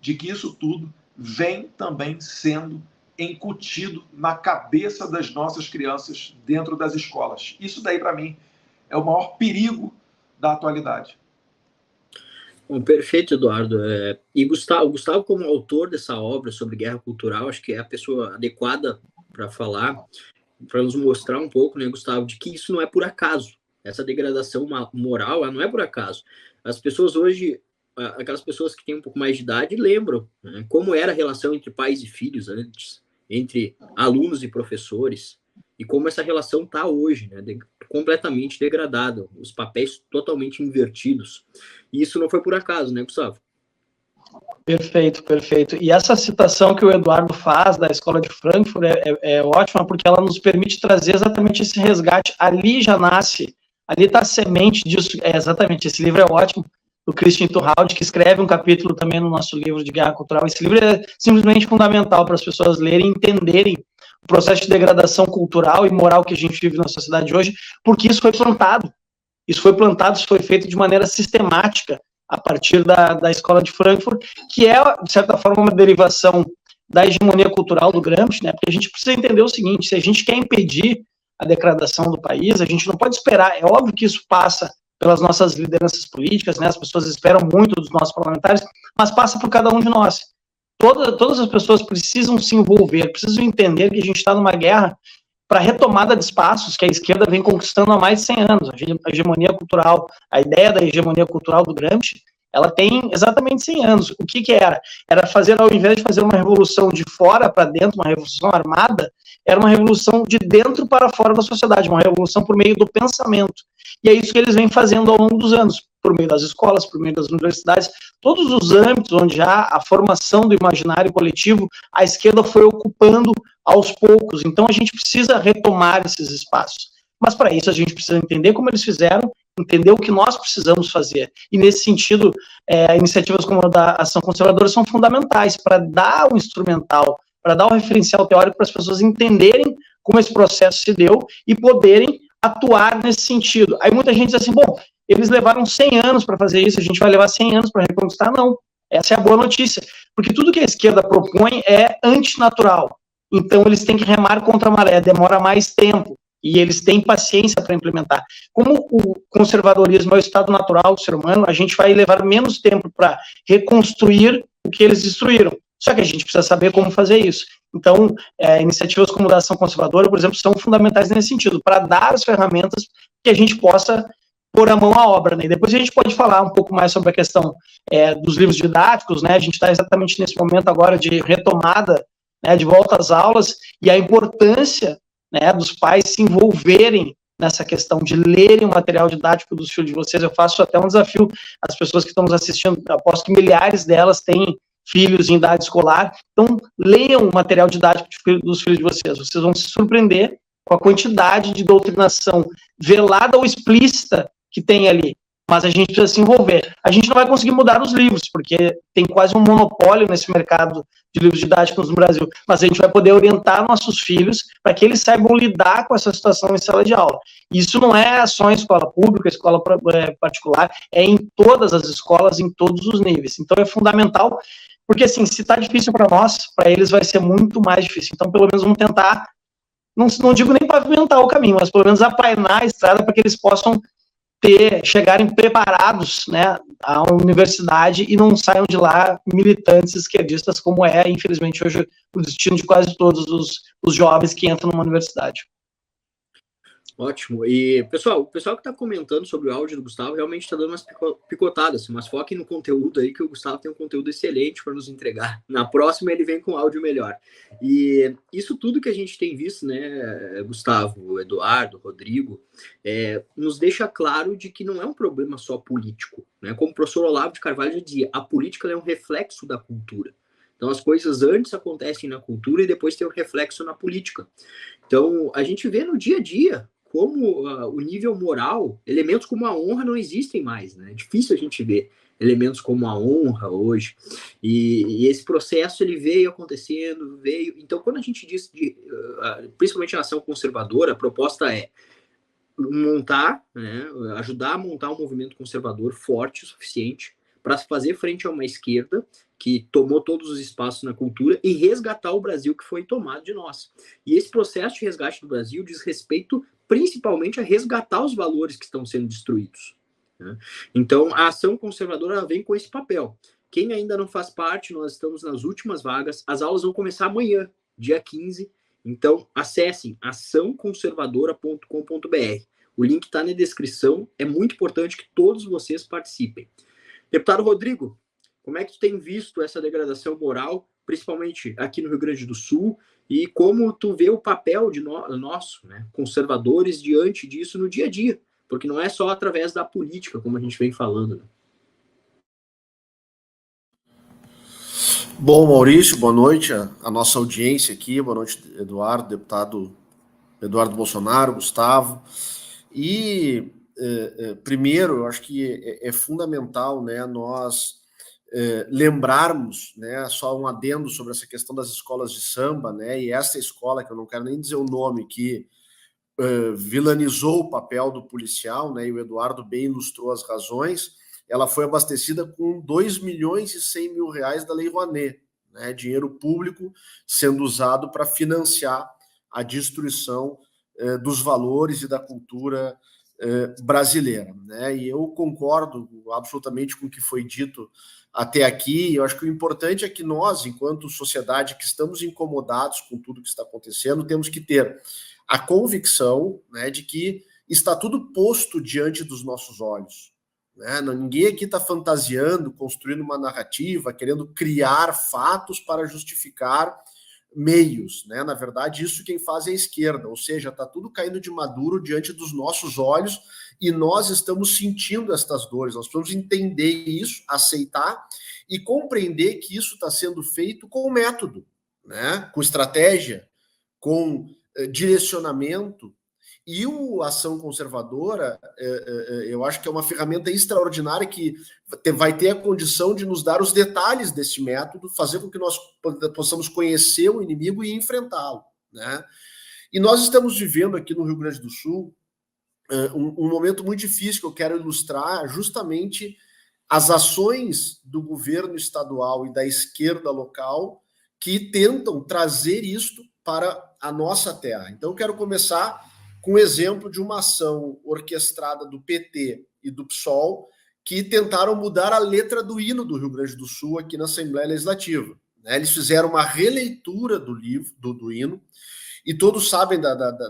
Speaker 11: de que isso tudo vem também sendo incutido na cabeça das nossas crianças dentro das escolas. Isso daí, para mim, é o maior perigo da atualidade.
Speaker 10: Bom, perfeito, Eduardo. E Gustavo, como autor dessa obra sobre guerra cultural, acho que é a pessoa adequada para falar, para nos mostrar um pouco, né, Gustavo, de que isso não é por acaso. Essa degradação moral, ela não é por acaso. As pessoas hoje, aquelas pessoas que têm um pouco mais de idade, lembram, né, como era a relação entre pais e filhos antes, entre alunos e professores, e como essa relação está hoje, né, completamente degradada, os papéis totalmente invertidos. E isso não foi por acaso, né, Gustavo?
Speaker 12: Perfeito, perfeito. E essa citação que o Eduardo faz da Escola de Frankfurt é ótima, porque ela nos permite trazer exatamente esse resgate. Ali já nasce, ali está a semente disso. Exatamente, esse livro é ótimo, do Christian Turhalde, que escreve um capítulo também no nosso livro de Guerra Cultural. Esse livro é simplesmente fundamental para as pessoas lerem e entenderem o processo de degradação cultural e moral que a gente vive na sociedade hoje, porque isso foi plantado. Isso foi feito de maneira sistemática a partir da Escola de Frankfurt, que é, de certa forma, uma derivação da hegemonia cultural do Gramsci, né? Porque a gente precisa entender o seguinte: se a gente quer impedir a degradação do país, a gente não pode esperar. É óbvio que isso passa pelas nossas lideranças políticas, né? As pessoas esperam muito dos nossos parlamentares, mas passa por cada um de nós. Todas as pessoas precisam se envolver, precisam entender que a gente está numa guerra para a retomada de espaços que a esquerda vem conquistando há mais de 100 anos. A hegemonia cultural, a ideia da hegemonia cultural do Gramsci, ela tem exatamente 100 anos. O que era? Era fazer, ao invés de fazer uma revolução de fora para dentro, uma revolução armada, era uma revolução de dentro para fora da sociedade, uma revolução por meio do pensamento. E é isso que eles vêm fazendo ao longo dos anos, por meio das escolas, por meio das universidades, todos os âmbitos onde há a formação do imaginário coletivo, a esquerda foi ocupando aos poucos. Então a gente precisa retomar esses espaços. Mas para isso a gente precisa entender como eles fizeram, entender o que nós precisamos fazer. E nesse sentido, iniciativas como a da Ação Conservadora são fundamentais para dar o instrumental, para dar o referencial teórico para as pessoas entenderem como esse processo se deu e poderem atuar nesse sentido. Aí muita gente diz assim, bom, eles levaram 100 anos para fazer isso, a gente vai levar 100 anos para reconquistar? Não. Essa é a boa notícia. Porque tudo que a esquerda propõe é antinatural. Então eles têm que remar contra a maré, demora mais tempo. E eles têm paciência para implementar. Como o conservadorismo é o estado natural do ser humano, a gente vai levar menos tempo para reconstruir o que eles destruíram. Só que a gente precisa saber como fazer isso. Então, iniciativas como a da Ação Conservadora, por exemplo, são fundamentais nesse sentido, para dar as ferramentas que a gente possa pôr a mão à obra, né? E depois a gente pode falar um pouco mais sobre a questão dos livros didáticos, né? A gente está exatamente nesse momento agora de retomada, né, de volta às aulas, e a importância, né, dos pais se envolverem nessa questão de lerem o material didático dos filhos de vocês. Eu faço até um desafio às pessoas que estão nos assistindo, aposto que milhares delas têm filhos em idade escolar, então leiam o material didático dos filhos de vocês vão se surpreender com a quantidade de doutrinação velada ou explícita que tem ali, mas a gente precisa se envolver. A gente não vai conseguir mudar os livros, porque tem quase um monopólio nesse mercado de livros didáticos no Brasil, mas a gente vai poder orientar nossos filhos para que eles saibam lidar com essa situação em sala de aula. Isso não é só em escola pública, escola particular, é em todas as escolas, em todos os níveis. Então é fundamental, porque assim, se está difícil para nós, para eles vai ser muito mais difícil. Então pelo menos vamos tentar, não digo nem pavimentar o caminho, mas pelo menos aplainar a estrada para que eles possam chegarem preparados, né, à universidade e não saiam de lá militantes esquerdistas, como infelizmente, hoje o destino de quase todos os jovens que entram numa universidade.
Speaker 10: Ótimo. E, pessoal, o pessoal que está comentando sobre o áudio do Gustavo realmente está dando umas picotadas, mas foquem no conteúdo aí, que o Gustavo tem um conteúdo excelente para nos entregar. Na próxima ele vem com áudio melhor. E isso tudo que a gente tem visto, né, Gustavo, Eduardo, Rodrigo, nos deixa claro de que não é um problema só político, né? Como o professor Olavo de Carvalho já dizia, a política é um reflexo da cultura. Então, as coisas antes acontecem na cultura e depois tem um reflexo na política. Então, a gente vê no dia a dia como o nível moral, elementos como a honra não existem mais, né? É difícil a gente ver elementos como a honra hoje. E esse processo, ele veio acontecendo, Então, quando a gente diz, principalmente a ação conservadora, a proposta é montar, né, ajudar a montar um movimento conservador forte o suficiente para fazer frente a uma esquerda que tomou todos os espaços na cultura e resgatar o Brasil que foi tomado de nós. E esse processo de resgate do Brasil diz respeito principalmente a resgatar os valores que estão sendo destruídos, né? Então, a ação conservadora vem com esse papel. Quem ainda não faz parte, nós estamos nas últimas vagas, as aulas vão começar amanhã, dia 15, então acessem açãoconservadora.com.br. O link está na descrição, é muito importante que todos vocês participem. Deputado Rodrigo, como é que tu tem visto essa degradação moral, principalmente aqui no Rio Grande do Sul, e como tu vê o papel de nosso, né, conservadores, diante disso no dia a dia? Porque não é só através da política, como a gente vem falando, né?
Speaker 13: Bom, Maurício, boa noite a nossa audiência aqui, boa noite, Eduardo, deputado Eduardo Bolsonaro, Gustavo. E, primeiro, eu acho que é fundamental, né, nós lembrarmos, né, só um adendo sobre essa questão das escolas de samba, né, e essa escola, que eu não quero nem dizer o nome, que vilanizou o papel do policial, né, e o Eduardo bem ilustrou as razões, ela foi abastecida com 2.100.000 reais da Lei Rouanet, né, dinheiro público sendo usado para financiar a destruição dos valores e da cultura brasileira, né? E eu concordo absolutamente com o que foi dito até aqui. Eu acho que o importante é que nós, enquanto sociedade que estamos incomodados com tudo que está acontecendo, temos que ter a convicção, né, de que está tudo posto diante dos nossos olhos, né? Ninguém aqui está fantasiando, construindo uma narrativa, querendo criar fatos para justificar meios, né? Na verdade, isso quem faz é a esquerda, ou seja, está tudo caindo de maduro diante dos nossos olhos e nós estamos sentindo estas dores. Nós precisamos entender isso, aceitar e compreender que isso está sendo feito com método, né? Com estratégia, com direcionamento. E a ação conservadora, eu acho que é uma ferramenta extraordinária que vai ter a condição de nos dar os detalhes desse método, fazer com que nós possamos conhecer o inimigo e enfrentá-lo, né? E nós estamos vivendo aqui no Rio Grande do Sul um momento muito difícil que eu quero ilustrar justamente as ações do governo estadual e da esquerda local que tentam trazer isto para a nossa terra. Então, eu quero começar com o exemplo de uma ação orquestrada do PT e do PSOL que tentaram mudar a letra do hino do Rio Grande do Sul aqui na Assembleia Legislativa, né? Eles fizeram uma releitura do livro, do hino, e todos sabem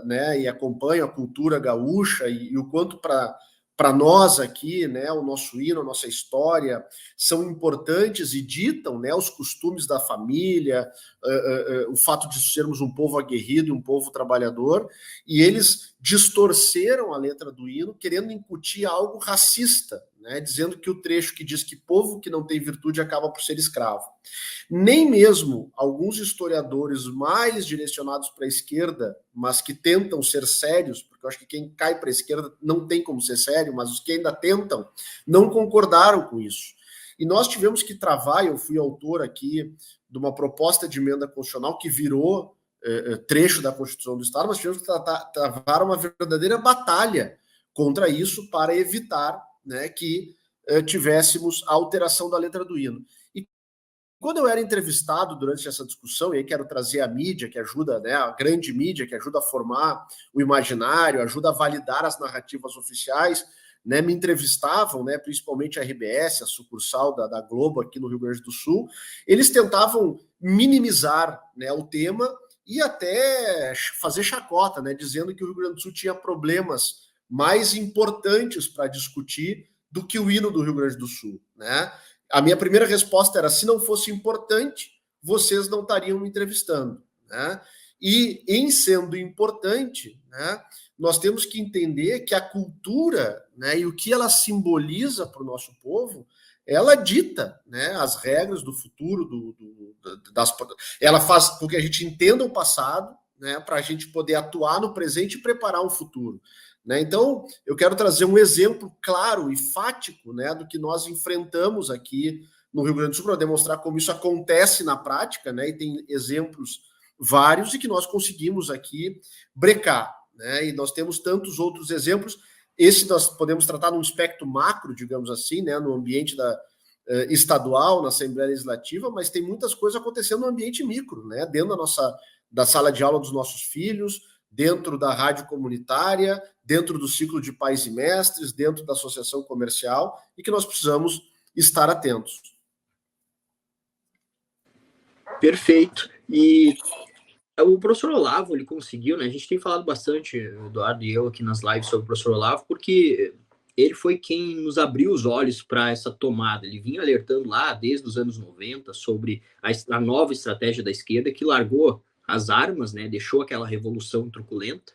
Speaker 13: né, e acompanham a cultura gaúcha e o quanto para nós aqui, né, o nosso hino, a nossa história são importantes e ditam, né, os costumes da família, o fato de sermos um povo aguerrido e um povo trabalhador, e eles distorceram a letra do hino querendo incutir algo racista, né, dizendo que o trecho que diz que povo que não tem virtude acaba por ser escravo. Nem mesmo alguns historiadores mais direcionados para a esquerda, mas que tentam ser sérios, porque eu acho que quem cai para a esquerda não tem como ser sério, mas os que ainda tentam, não concordaram com isso. E nós tivemos que travar, eu fui autor aqui de uma proposta de emenda constitucional que virou trecho da Constituição do Estado, mas tivemos que travar uma verdadeira batalha contra isso para evitar, né, que tivéssemos a alteração da letra do hino. Quando eu era entrevistado durante essa discussão, e aí quero trazer a mídia que ajuda, né, a grande mídia que ajuda a formar o imaginário, ajuda a validar as narrativas oficiais, né, me entrevistavam, né, principalmente a RBS, a sucursal da Globo aqui no Rio Grande do Sul, eles tentavam minimizar, né, o tema e até fazer chacota, né, dizendo que o Rio Grande do Sul tinha problemas mais importantes para discutir do que o hino do Rio Grande do Sul, né? A minha primeira resposta era: se não fosse importante, vocês não estariam me entrevistando, né? E, em sendo importante, né, nós temos que entender que a cultura, né, e o que ela simboliza para o nosso povo, ela dita, né, as regras do futuro, ela faz com que a gente entenda o passado, né, para a gente poder atuar no presente e preparar um futuro. Né? Então, eu quero trazer um exemplo claro e fático, né, do que nós enfrentamos aqui no Rio Grande do Sul, para demonstrar como isso acontece na prática, né, e tem exemplos vários e que nós conseguimos aqui brecar. Né, e nós temos tantos outros exemplos. Esse nós podemos tratar num espectro macro, digamos assim, né, no ambiente estadual, na Assembleia Legislativa, mas tem muitas coisas acontecendo no ambiente micro, né, dentro da sala de aula dos nossos filhos, dentro da rádio comunitária, dentro do ciclo de pais e mestres, dentro da associação comercial, e que nós precisamos estar atentos.
Speaker 10: Perfeito. E o professor Olavo, ele conseguiu, né? A gente tem falado bastante, Eduardo e eu, aqui nas lives sobre o professor Olavo, porque ele foi quem nos abriu os olhos para essa tomada. Ele vinha alertando lá desde os anos 90 sobre a nova estratégia da esquerda, que largou as armas, né, deixou aquela revolução truculenta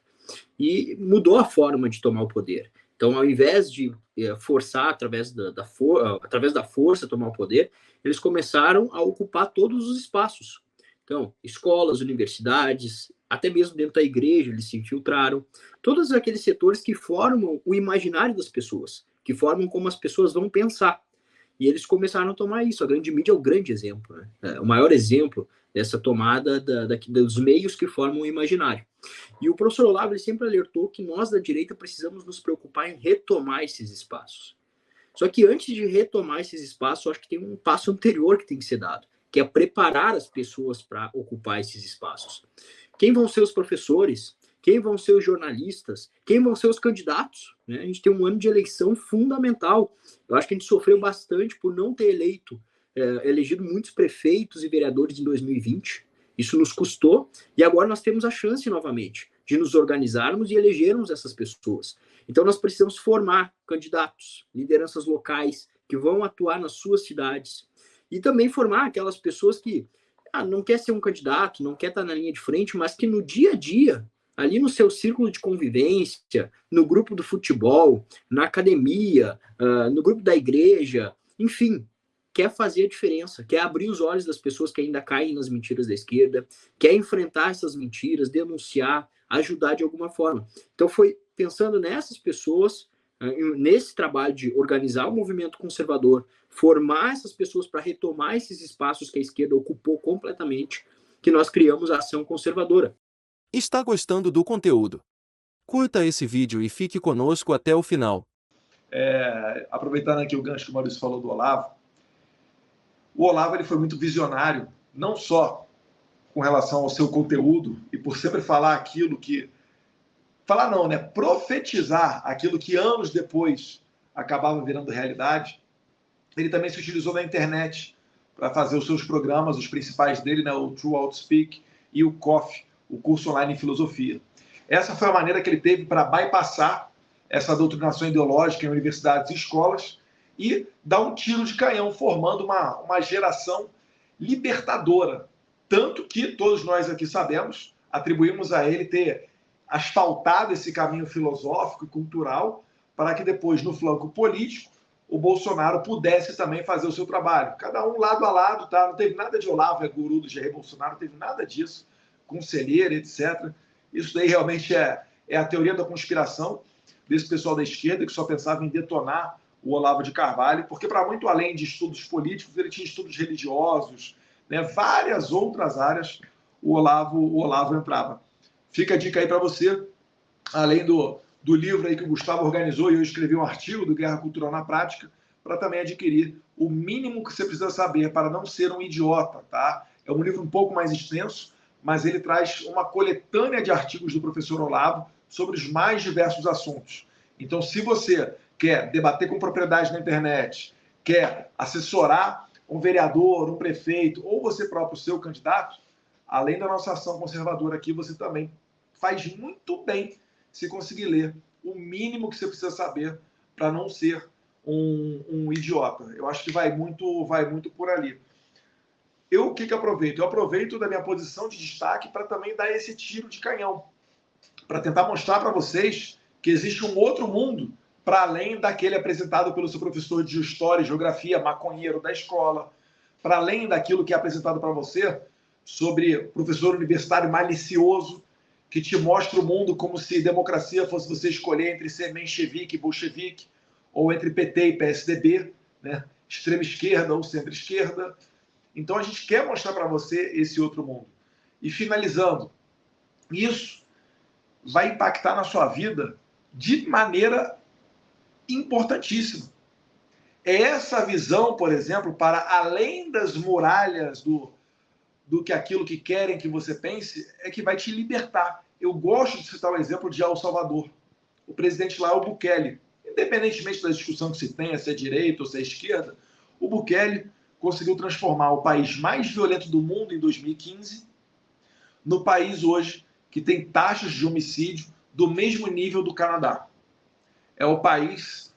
Speaker 10: e mudou a forma de tomar o poder. Então, ao invés de forçar através da força tomar o poder, eles começaram a ocupar todos os espaços. Então, escolas, universidades, até mesmo dentro da igreja eles se infiltraram. Todos aqueles setores que formam o imaginário das pessoas, que formam como as pessoas vão pensar. E eles começaram a tomar isso. A grande mídia é o grande exemplo, né? O maior exemplo dessa tomada dos meios que formam o imaginário. E o professor Olavo ele sempre alertou que nós da direita precisamos nos preocupar em retomar esses espaços. Só que antes de retomar esses espaços, eu acho que tem um passo anterior que tem que ser dado, que é preparar as pessoas para ocupar esses espaços. Quem vão ser os professores? Quem vão ser os jornalistas? Quem vão ser os candidatos? Né? A gente tem um ano de eleição fundamental. Eu acho que a gente sofreu bastante por não ter elegido muitos prefeitos e vereadores em 2020. Isso nos custou. E agora nós temos a chance novamente de nos organizarmos e elegermos essas pessoas. Então, nós precisamos formar candidatos, lideranças locais que vão atuar nas suas cidades e também formar aquelas pessoas que não quer ser um candidato, não quer estar na linha de frente, mas que no dia a dia, ali no seu círculo de convivência, no grupo do futebol, na academia, no grupo da igreja, enfim, quer fazer a diferença, quer abrir os olhos das pessoas que ainda caem nas mentiras da esquerda, quer enfrentar essas mentiras, denunciar, ajudar de alguma forma. Então foi pensando nessas pessoas, nesse trabalho de organizar o movimento conservador, formar essas pessoas para retomar esses espaços que a esquerda ocupou completamente, que nós criamos a Ação Conservadora.
Speaker 5: Está gostando do conteúdo? Curta esse vídeo e fique conosco até o final.
Speaker 11: Aproveitando aqui o gancho que o Maurício falou do Olavo, o Olavo ele foi muito visionário, não só com relação ao seu conteúdo e por sempre falar aquilo que... Falar não, né? Profetizar aquilo que anos depois acabava virando realidade. Ele também se utilizou da internet para fazer os seus programas, os principais dele, né? O True Outspeak e o COF, o curso online em filosofia. Essa foi a maneira que ele teve para bypassar essa doutrinação ideológica em universidades e escolas e dar um tiro de canhão, formando uma geração libertadora. Tanto que todos nós aqui sabemos, atribuímos a ele ter asfaltado esse caminho filosófico e cultural para que depois, no flanco político, o Bolsonaro pudesse também fazer o seu trabalho. Cada um lado a lado, tá? Não teve nada de Olavo é guru do Jair Bolsonaro, não teve nada disso, conselheiro, etc. Isso daí realmente é a teoria da conspiração desse pessoal da esquerda que só pensava em detonar o Olavo de Carvalho, porque para muito além de estudos políticos, ele tinha estudos religiosos, né? Várias outras áreas o Olavo entrava. Fica a dica aí para você, além do livro aí que o Gustavo organizou, e eu escrevi um artigo do Guerra Cultural na Prática, para também adquirir o mínimo que você precisa saber para não ser um idiota, tá? É um livro um pouco mais extenso, mas ele traz uma coletânea de artigos do professor Olavo sobre os mais diversos assuntos. Então, se você quer debater com propriedade na internet, quer assessorar um vereador, um prefeito, ou você próprio, seu candidato, além da nossa ação conservadora aqui, você também faz muito bem se conseguir ler o mínimo que você precisa saber para não ser um idiota. Eu acho que vai muito por ali. O que aproveito? Eu aproveito da minha posição de destaque para também dar esse tiro de canhão, para tentar mostrar para vocês que existe um outro mundo para além daquele apresentado pelo seu professor de História e Geografia, maconheiro da escola, para além daquilo que é apresentado para você sobre professor universitário malicioso, que te mostra o mundo como se democracia fosse você escolher entre ser menchevique e bolchevique, ou entre PT e PSDB, né? Extrema esquerda ou centro-esquerda. Então a gente quer mostrar para você esse outro mundo. E finalizando, isso vai impactar na sua vida de maneira importantíssima. É essa visão, por exemplo, para além das muralhas do que aquilo que querem que você pense, é que vai te libertar. Eu gosto de citar o exemplo de El Salvador. O presidente lá é o Bukele. Independentemente da discussão que se tenha, se é direita ou se é esquerda, o Bukele conseguiu transformar o país mais violento do mundo em 2015 no país hoje que tem taxas de homicídio do mesmo nível do Canadá. É o país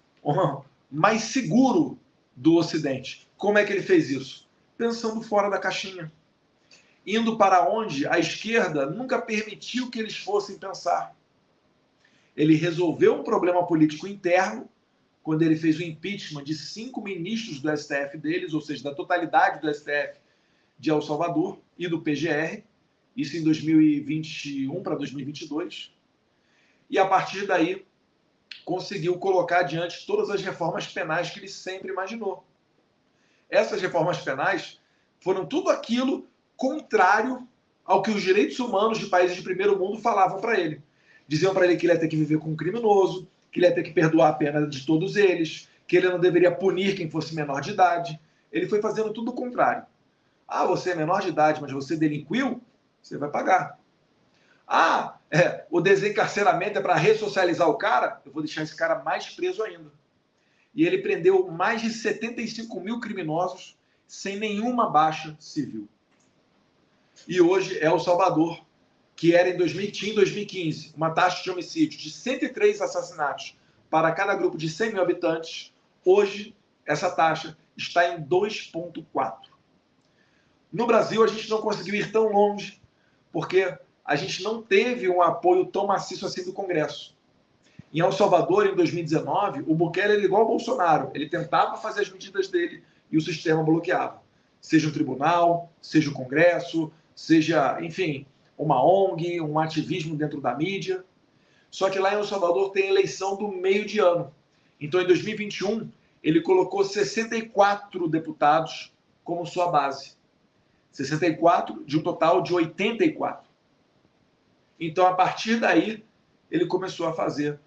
Speaker 11: mais seguro do Ocidente. Como é que ele fez isso? Pensando fora da caixinha. Indo para onde a esquerda nunca permitiu que eles fossem pensar. Ele resolveu um problema político interno, quando ele fez o impeachment de 5 ministros do STF deles, ou seja, da totalidade do STF de El Salvador e do PGR, isso em 2021 para 2022. E a partir daí, conseguiu colocar adiante todas as reformas penais que ele sempre imaginou. Essas reformas penais foram tudo aquilo contrário ao que os direitos humanos de países de primeiro mundo falavam para ele. Diziam para ele que ele ia ter que viver com um criminoso, que ele ia ter que perdoar a pena de todos eles, que ele não deveria punir quem fosse menor de idade. Ele foi fazendo tudo o contrário. Ah, você é menor de idade, mas você delinquiu? Você vai pagar. Ah, o desencarceramento é para ressocializar o cara? Eu vou deixar esse cara mais preso ainda. E ele prendeu mais de 75 mil criminosos sem nenhuma baixa civil. E hoje é El Salvador, que era em 2015, uma taxa de homicídio de 103 assassinatos para cada grupo de 100 mil habitantes. Hoje, essa taxa está em 2,4. No Brasil, a gente não conseguiu ir tão longe, porque a gente não teve um apoio tão maciço assim do Congresso. Em El Salvador, em 2019, o Bukele era igual ao Bolsonaro. Ele tentava fazer as medidas dele e o sistema bloqueava. Seja o tribunal, seja o Congresso, seja, enfim, uma ONG, um ativismo dentro da mídia. Só que lá em El Salvador tem eleição do meio de ano. Então, em 2021, ele colocou 64 deputados como sua base. 64 de um total de 84. Então, a partir daí, ele começou a fazer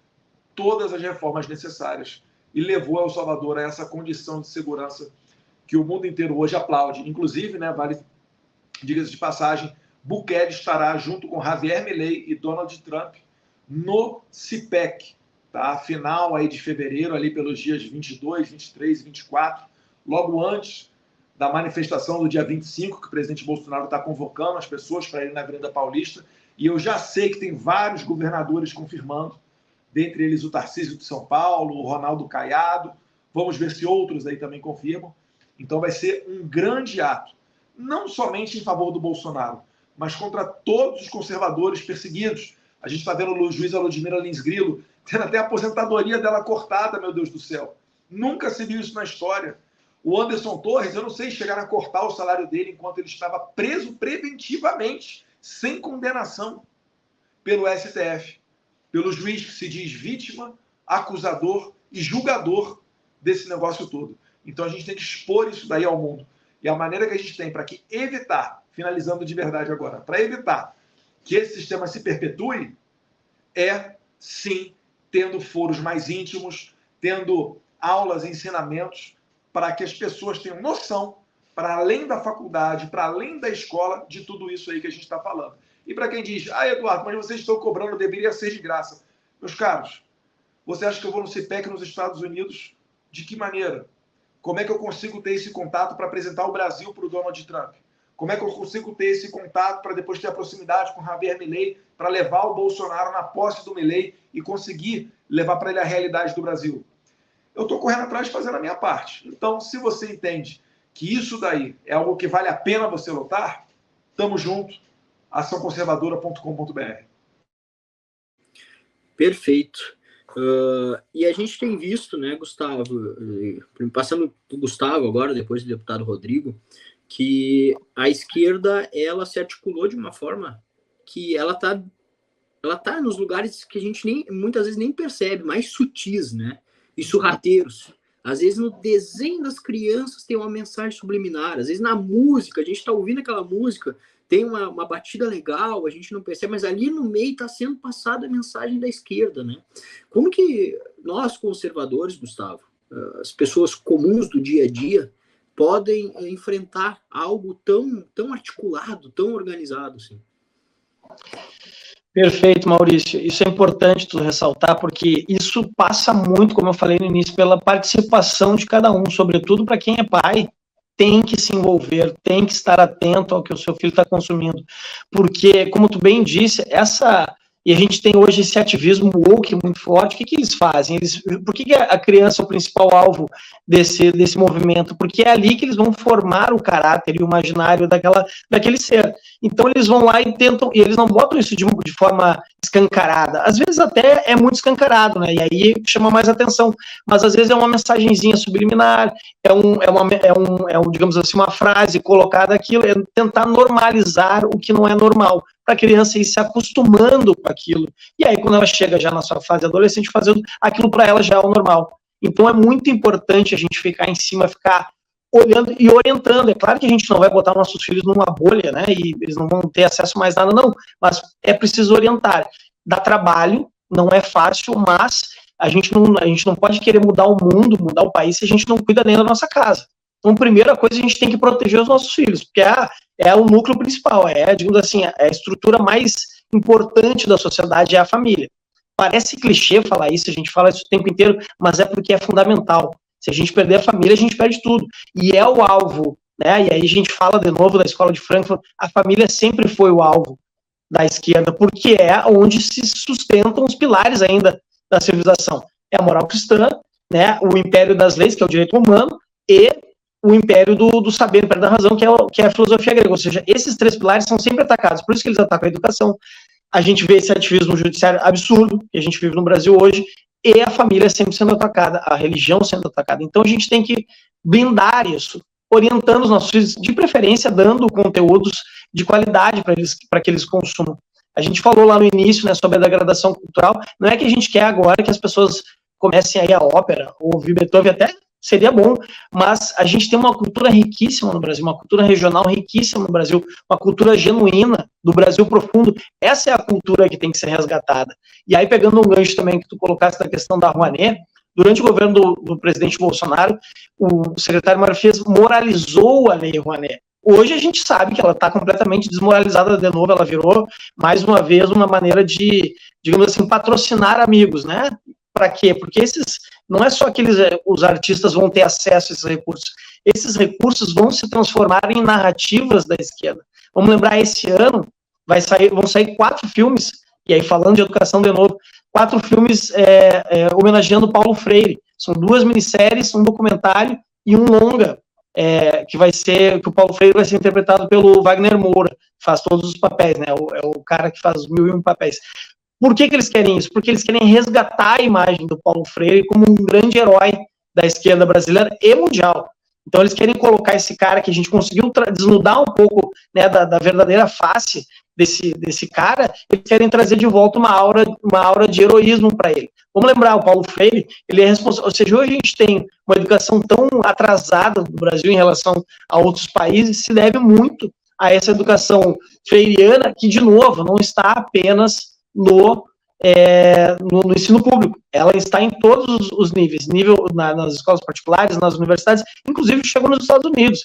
Speaker 11: todas as reformas necessárias e levou El Salvador a essa condição de segurança que o mundo inteiro hoje aplaude. Inclusive, né, vale, diga-se de passagem, Bukele estará junto com Javier Milei e Donald Trump no CIPEC, tá? Final aí de fevereiro, ali pelos dias 22, 23 e 24, logo antes da manifestação do dia 25, que o presidente Bolsonaro está convocando as pessoas para ir na Avenida Paulista, e eu já sei que tem vários governadores confirmando, dentre eles o Tarcísio de São Paulo, o Ronaldo Caiado, vamos ver se outros aí também confirmam. Então vai ser um grande ato, não somente em favor do Bolsonaro, mas contra todos os conservadores perseguidos. A gente está vendo a juíza Ludmila Lins Grilo tendo até a aposentadoria dela cortada, meu Deus do céu. Nunca se viu isso na história. O Anderson Torres, eu não sei, chegaram a cortar o salário dele enquanto ele estava preso preventivamente, sem condenação, pelo STF, pelo juiz que se diz vítima, acusador e julgador desse negócio todo. Então a gente tem que expor isso daí ao mundo. E a maneira que a gente tem para que evitar, finalizando de verdade agora, para evitar que esse sistema se perpetue, é, sim, tendo foros mais íntimos, tendo aulas e ensinamentos para que as pessoas tenham noção, para além da faculdade, para além da escola, de tudo isso aí que a gente está falando. E para quem diz, Eduardo, mas vocês estão cobrando, deveria ser de graça. Meus caros, você acha que eu vou no CIPEC nos Estados Unidos? De que maneira? Como é que eu consigo ter esse contato para apresentar o Brasil para o Donald Trump? Como é que eu consigo ter esse contato para depois ter a proximidade com Javier Milei, para levar o Bolsonaro na posse do Milei e conseguir levar para ele a realidade do Brasil? Eu estou correndo atrás de fazer a minha parte. Então, se você entende que isso daí é algo que vale a pena você lutar, tamo junto, açãoconservadora.com.br.
Speaker 10: Perfeito. E a gente tem visto, né, Gustavo, passando para o Gustavo agora, depois do deputado Rodrigo, que a esquerda, ela se articulou de uma forma que ela tá nos lugares que a gente muitas vezes nem percebe, mais sutis, né, e sorrateiros. Às vezes no desenho das crianças tem uma mensagem subliminar, às vezes na música, a gente está ouvindo aquela música, tem uma batida legal, a gente não percebe, mas ali no meio está sendo passada a mensagem da esquerda, né? Como que nós, conservadores, Gustavo, as pessoas comuns do dia a dia, podem enfrentar algo tão articulado, tão organizado assim?
Speaker 12: Perfeito, Maurício. Isso é importante tu ressaltar, porque isso passa muito, como eu falei no início, pela participação de cada um, sobretudo para quem é pai, tem que se envolver, tem que estar atento ao que o seu filho está consumindo. Porque, como tu bem disse, e a gente tem hoje esse ativismo woke muito forte. O que eles fazem? Por que a criança é o principal alvo desse movimento? Porque é ali que eles vão formar o caráter e o imaginário daquele ser. Então eles vão lá e tentam, e eles não botam isso de forma escancarada. Às vezes até é muito escancarado, né? E aí chama mais atenção. Mas às vezes é uma mensagenzinha subliminar, digamos assim, uma frase colocada aquilo, é tentar normalizar o que não é normal, para a criança ir se acostumando com aquilo. E aí, quando ela chega já na sua fase adolescente, fazendo aquilo para ela já é o normal. Então, é muito importante a gente ficar em cima, ficar olhando e orientando. É claro que a gente não vai botar nossos filhos numa bolha, né, e eles não vão ter acesso a mais nada, não, mas é preciso orientar. Dá trabalho, não é fácil, mas a gente não pode querer mudar o mundo, mudar o país, se a gente não cuida nem da nossa casa. Então, primeira coisa, a gente tem que proteger os nossos filhos, porque é o núcleo principal, digamos assim, a estrutura mais importante da sociedade é a família. Parece clichê falar isso, a gente fala isso o tempo inteiro, mas é porque é fundamental. Se a gente perder a família, a gente perde tudo. E é o alvo, né? E aí a gente fala de novo da escola de Frankfurt, a família sempre foi o alvo da esquerda, porque é onde se sustentam os pilares ainda da civilização. é a moral cristã, né, o império das leis, que é o direito humano, e o império do saber, o império da razão, que é a filosofia grega. Ou seja, esses 3 pilares são sempre atacados, por isso que eles atacam a educação. A gente vê esse ativismo judiciário absurdo que a gente vive no Brasil hoje, e a família sempre sendo atacada, a religião sendo atacada. Então a gente tem que blindar isso, orientando os nossos filhos, de preferência dando conteúdos de qualidade para que eles consumam. A gente falou lá no início, né, sobre a degradação cultural. Não é que a gente quer agora que as pessoas comecem a ir à ópera, ou ouvir Beethoven, até seria bom, mas a gente tem uma cultura riquíssima no Brasil, uma cultura regional riquíssima no Brasil, uma cultura genuína do Brasil profundo. Essa é a cultura que tem que ser resgatada. E aí, pegando um gancho também que tu colocaste na questão da Rouanet, durante o governo do presidente Bolsonaro, o secretário Marfias moralizou a lei Rouanet. Hoje a gente sabe que ela está completamente desmoralizada de novo, ela virou, mais uma vez, uma maneira de, digamos assim, patrocinar amigos, né? Para quê? Porque não é só que os artistas vão ter acesso a esses recursos vão se transformar em narrativas da esquerda. Vamos lembrar, esse ano vão sair 4 filmes, e aí falando de educação de novo, 4 filmes homenageando Paulo Freire. São 2 minisséries, um documentário e um longa, que o Paulo Freire vai ser interpretado pelo Wagner Moura, que faz todos os papéis, né? É o cara que faz 1001 papéis. Por que eles querem isso? Porque eles querem resgatar a imagem do Paulo Freire como um grande herói da esquerda brasileira e mundial. Então eles querem colocar esse cara que a gente conseguiu desnudar um pouco, né, da verdadeira face desse cara, eles querem trazer de volta uma aura de heroísmo para ele. Vamos lembrar, o Paulo Freire, ele é responsável, ou seja, hoje a gente tem uma educação tão atrasada no Brasil em relação a outros países, se deve muito a essa educação freiriana, que, de novo, não está apenas no ensino público, ela está em todos os níveis, nas escolas particulares, nas universidades, inclusive chegou nos Estados Unidos.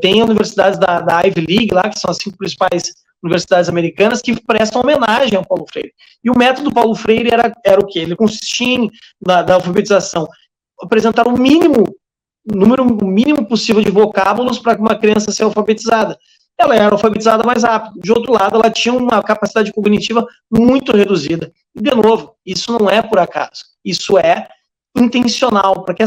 Speaker 12: Tem universidades da Ivy League lá, que são as 5 principais universidades americanas, que prestam homenagem ao Paulo Freire. E o método Paulo Freire era o quê? Ele consistia na alfabetização, apresentar o número mínimo possível de vocábulos para uma criança ser alfabetizada. Ela era alfabetizada mais rápido. De outro lado, ela tinha uma capacidade cognitiva muito reduzida. E, de novo, isso não é por acaso. Isso é intencional, para que a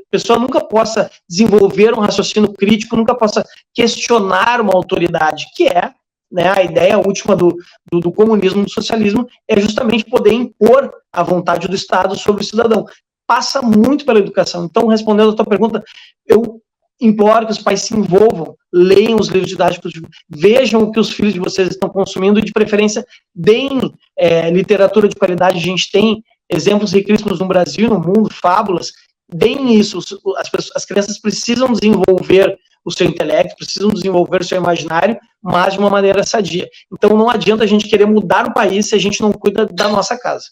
Speaker 12: pessoa nunca possa desenvolver um raciocínio crítico, nunca possa questionar uma autoridade, que é, né, a ideia última do comunismo, do socialismo, é justamente poder impor a vontade do Estado sobre o cidadão. Passa muito pela educação. Então, respondendo a tua pergunta, eu imploro que os pais se envolvam, leiam os livros didáticos, vejam o que os filhos de vocês estão consumindo e, de preferência, deem literatura de qualidade. A gente tem exemplos riquíssimos no Brasil e no mundo, fábulas. Deem isso. As crianças precisam desenvolver o seu intelecto, precisam desenvolver o seu imaginário, mas de uma maneira sadia. Então, não adianta a gente querer mudar o país se a gente não cuida da nossa casa.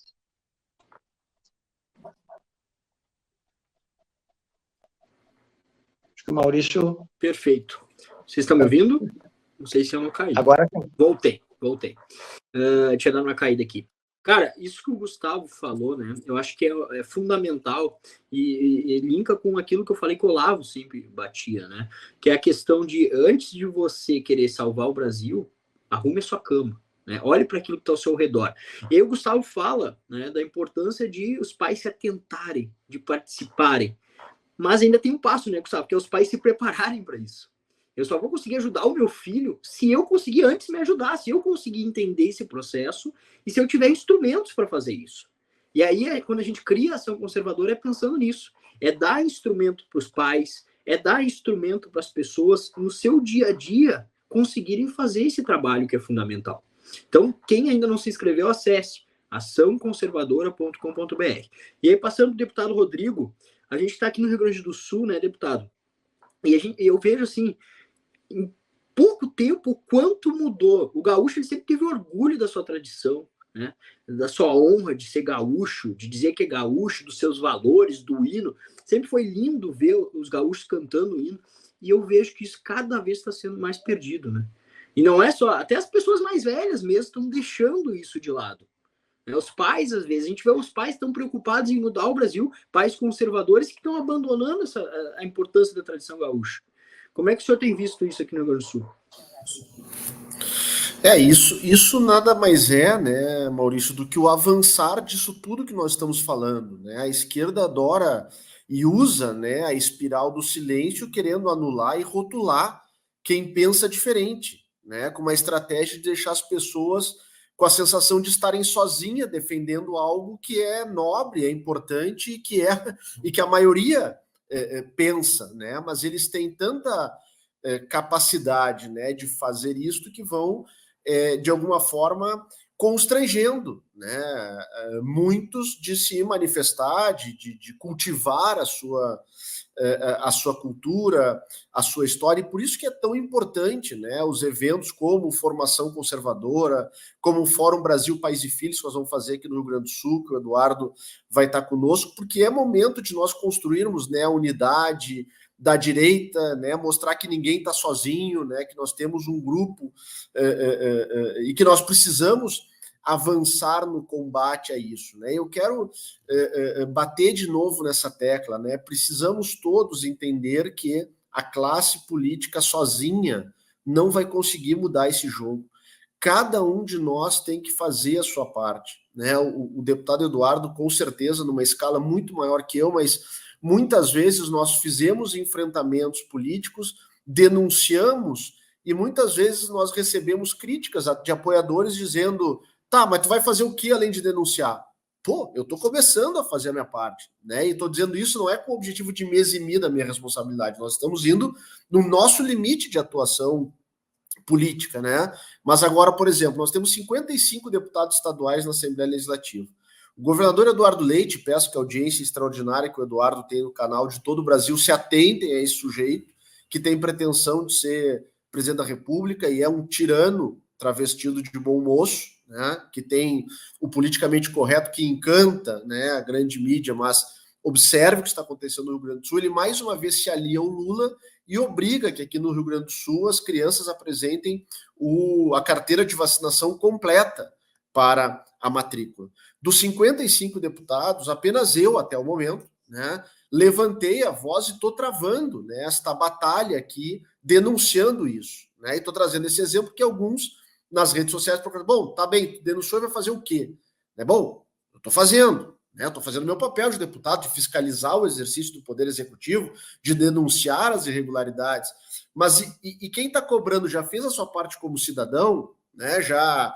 Speaker 12: Maurício.
Speaker 10: Perfeito. Vocês estão me ouvindo? Não sei se eu não caí.
Speaker 12: Agora sim.
Speaker 10: Voltei. Tinha dado uma caída aqui. Cara, isso que o Gustavo falou, né? Eu acho que é fundamental e linka com aquilo que eu falei que o Olavo sempre batia, né? Que é a questão de, antes de você querer salvar o Brasil, arrume a sua cama. Né? Olhe para aquilo que está ao seu redor. E aí o Gustavo fala, né, da importância de os pais se atentarem, de participarem. Mas ainda tem um passo, né, Gustavo? Que é os pais se prepararem para isso. Eu só vou conseguir ajudar o meu filho se eu conseguir antes me ajudar, se eu conseguir entender esse processo e se eu tiver instrumentos para fazer isso. E aí, quando a gente cria ação conservadora, é pensando nisso. É dar instrumento para os pais, é dar instrumento para as pessoas no seu dia a dia conseguirem fazer esse trabalho que é fundamental. Então, quem ainda não se inscreveu, acesse açãoconservadora.com.br. E aí, passando para o deputado Rodrigo, a gente está aqui no Rio Grande do Sul, né, deputado? E eu vejo, assim, em pouco tempo, quanto mudou. O gaúcho, ele sempre teve orgulho da sua tradição, né? Da sua honra de ser gaúcho, de dizer que é gaúcho, dos seus valores, do hino. Sempre foi lindo ver os gaúchos cantando o hino. E eu vejo que isso cada vez está sendo mais perdido, né? E não é só... Até as pessoas mais velhas mesmo estão deixando isso de lado. Os pais, às vezes, a gente vê os pais estão preocupados em mudar o Brasil, pais conservadores que estão abandonando a importância da tradição gaúcha. Como é que o senhor tem visto isso aqui no Rio Grande do Sul?
Speaker 13: Isso nada mais é, né, Maurício, do que o avançar disso tudo que nós estamos falando, né? A esquerda adora e usa, né, a espiral do silêncio, querendo anular e rotular quem pensa diferente, né, com uma estratégia de deixar as pessoas com a sensação de estarem sozinhas defendendo algo que é nobre, é importante e que a maioria pensa, né? Mas eles têm tanta capacidade, né, de fazer isto que vão de alguma forma constrangendo, né, muitos de se manifestar, de cultivar a sua cultura, a sua história, e por isso que é tão importante, né, os eventos como Formação Conservadora, como o Fórum Brasil Pais e Filhos, que nós vamos fazer aqui no Rio Grande do Sul, que o Eduardo vai estar conosco, porque é momento de nós construirmos, né, a unidade da direita, né, mostrar que ninguém está sozinho, né, que nós temos um grupo e que nós precisamos avançar no combate a isso, né? Eu quero bater de novo nessa tecla, né? Precisamos todos entender que a classe política sozinha não vai conseguir mudar esse jogo. Cada um de nós tem que fazer a sua parte, né? O deputado Eduardo, com certeza, numa escala muito maior que eu, mas muitas vezes nós fizemos enfrentamentos políticos, denunciamos e muitas vezes nós recebemos críticas de apoiadores dizendo: tá, mas tu vai fazer o que além de denunciar? Pô, eu tô começando a fazer a minha parte, né? E tô dizendo isso não é com o objetivo de me eximir da minha responsabilidade. Nós estamos indo no nosso limite de atuação política, né? Mas agora, por exemplo, nós temos 55 deputados estaduais na Assembleia Legislativa. O governador Eduardo Leite, peço que a audiência extraordinária que o Eduardo tem no canal de todo o Brasil se atentem a esse sujeito que tem pretensão de ser presidente da República e é um tirano travestido de bom moço, né, que tem o politicamente correto que encanta, né, a grande mídia, mas observe o que está acontecendo no Rio Grande do Sul. Ele mais uma vez se alia ao Lula e obriga que aqui no Rio Grande do Sul as crianças apresentem a carteira de vacinação completa para a matrícula. Dos 55 deputados, apenas eu, até o momento, né, levantei a voz e estou travando, né, esta batalha aqui, denunciando isso. Né, e estou trazendo esse exemplo que alguns nas redes sociais procuram: bom, tá bem, denunciou e vai fazer o quê? É bom, eu estou fazendo. Né, estou fazendo meu papel de deputado, de fiscalizar o exercício do Poder Executivo, de denunciar as irregularidades. Mas e quem está cobrando já fez a sua parte como cidadão, né, já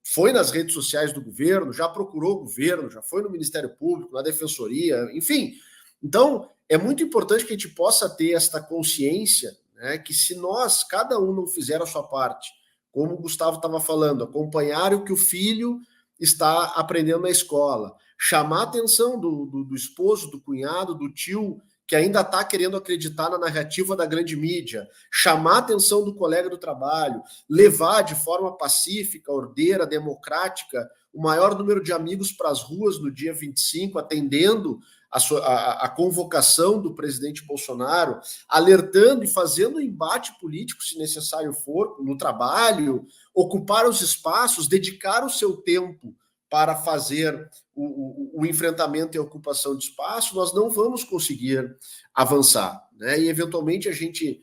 Speaker 13: foi nas redes sociais do governo, já procurou o governo, já foi no Ministério Público, na Defensoria, enfim. Então, é muito importante que a gente possa ter esta consciência, né, que se nós, cada um não fizer a sua parte, como o Gustavo estava falando, acompanhar o que o filho está aprendendo na escola, chamar a atenção do esposo, do cunhado, do tio, que ainda está querendo acreditar na narrativa da grande mídia, chamar a atenção do colega do trabalho, levar de forma pacífica, ordeira, democrática, o maior número de amigos para as ruas no dia 25, atendendo a convocação do presidente Bolsonaro, alertando e fazendo embate político, se necessário for, no trabalho, ocupar os espaços, dedicar o seu tempo para fazer o enfrentamento e a ocupação de espaço, nós não vamos conseguir avançar. Né? E, eventualmente, a gente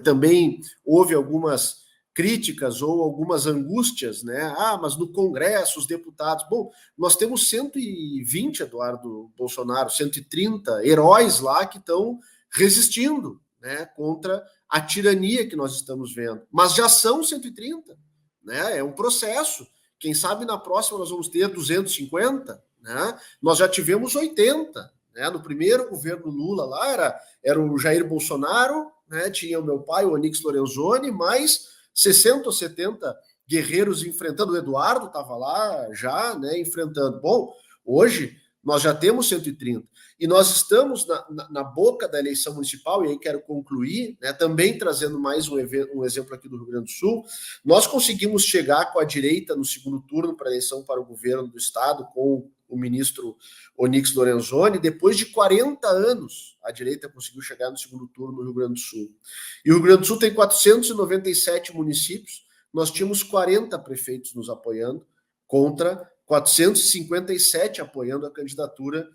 Speaker 13: também ouve algumas críticas ou algumas angústias, né? Ah, mas no Congresso, os deputados... Bom, nós temos 120, Eduardo Bolsonaro, 130 heróis lá que estão resistindo, né, contra a tirania que nós estamos vendo. Mas já são 130, né? É um processo. Quem sabe na próxima nós vamos ter 250, né? Nós já tivemos 80, né? No primeiro governo Lula lá era o Jair Bolsonaro, né? Tinha o meu pai, o Onyx Lorenzoni, mais 60 ou 70 guerreiros enfrentando. O Eduardo estava lá já, né, enfrentando. Bom, hoje nós já temos 130. E nós estamos na boca da eleição municipal, e aí quero concluir, né, também trazendo mais um exemplo aqui do Rio Grande do Sul. Nós conseguimos chegar com a direita no segundo turno para a eleição para o governo do estado, com o ministro Onyx Lorenzoni. Depois de 40 anos, a direita conseguiu chegar no segundo turno no Rio Grande do Sul. E o Rio Grande do Sul tem 497 municípios, nós tínhamos 40 prefeitos nos apoiando, contra 457 apoiando a candidatura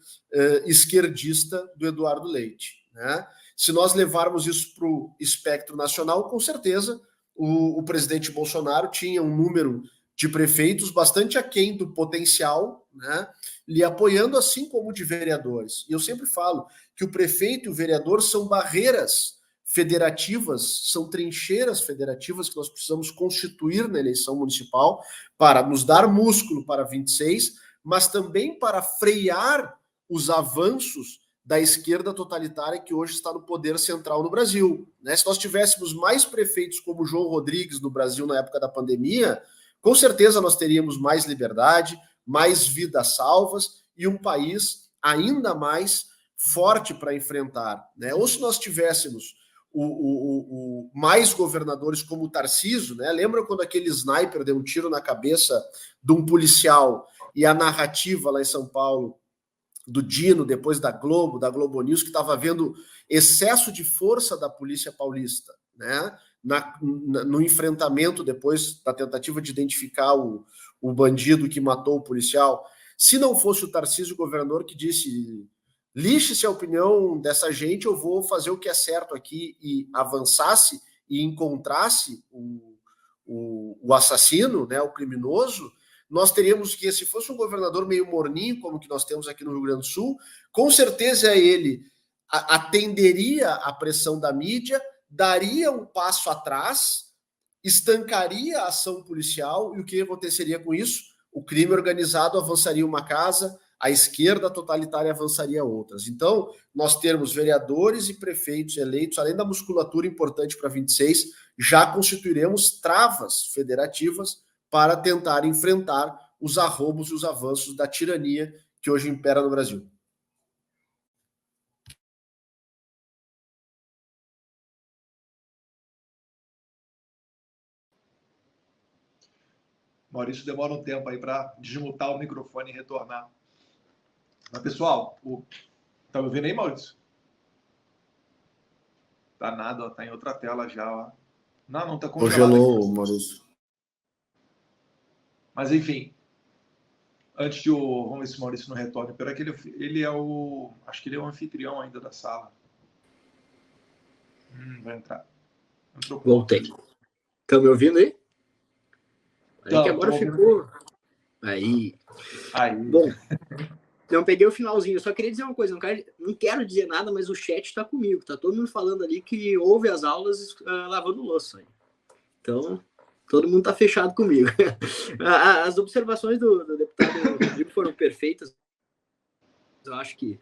Speaker 13: esquerdista do Eduardo Leite. Né? Se nós levarmos isso para o espectro nacional, com certeza o presidente Bolsonaro tinha um número de prefeitos bastante aquém do potencial, né, lhe apoiando, assim como de vereadores. E eu sempre falo que o prefeito e o vereador são barreiras federativas, são trincheiras federativas que nós precisamos constituir na eleição municipal para nos dar músculo para 26, mas também para frear os avanços da esquerda totalitária que hoje está no poder central no Brasil. Né? Se nós tivéssemos mais prefeitos como João Rodrigues no Brasil na época da pandemia, com certeza nós teríamos mais liberdade, mais vidas salvas e um país ainda mais forte para enfrentar. Né? Ou se nós tivéssemos mais governadores como o Tarcísio, né? Lembra quando aquele sniper deu um tiro na cabeça de um policial e a narrativa lá em São Paulo do Dino, depois da Globo News, que estava havendo excesso de força da polícia paulista, né? No enfrentamento depois da tentativa de identificar o bandido que matou o policial. Se não fosse o Tarcísio, governador, que disse: lixe-se a opinião dessa gente, eu vou fazer o que é certo aqui, e avançasse e encontrasse o assassino, né, o criminoso, nós teríamos que, se fosse um governador meio morninho, como que nós temos aqui no Rio Grande do Sul, com certeza ele atenderia à pressão da mídia, daria um passo atrás, estancaria a ação policial, e o que aconteceria com isso? O crime organizado avançaria uma casa, a esquerda totalitária avançaria outras. Então, nós termos vereadores e prefeitos eleitos, além da musculatura importante para 26, já constituiremos travas federativas para tentar enfrentar os arroubos e os avanços da tirania que hoje impera no Brasil.
Speaker 11: Maurício demora um tempo aí para desmutar o microfone e retornar. Mas, pessoal, tá me ouvindo aí, Maurício? Tá nada, ó, tá em outra tela já, ó. Não tá congelado.
Speaker 13: Congelou, Maurício.
Speaker 11: Mas, enfim, antes que vamos ver se o Maurício não retorne, pera que ele é acho que ele é o anfitrião ainda da sala. Vai entrar.
Speaker 10: Voltei. Estão me ouvindo aí? Aí que agora ficou... Aí. Bom, não peguei o finalzinho. Eu só queria dizer uma coisa. Não quero dizer nada, mas o chat está comigo. Tá todo mundo falando ali que ouve as aulas lavando louça. Então, todo mundo tá fechado comigo. As observações do deputado Rodrigo foram perfeitas. Eu acho que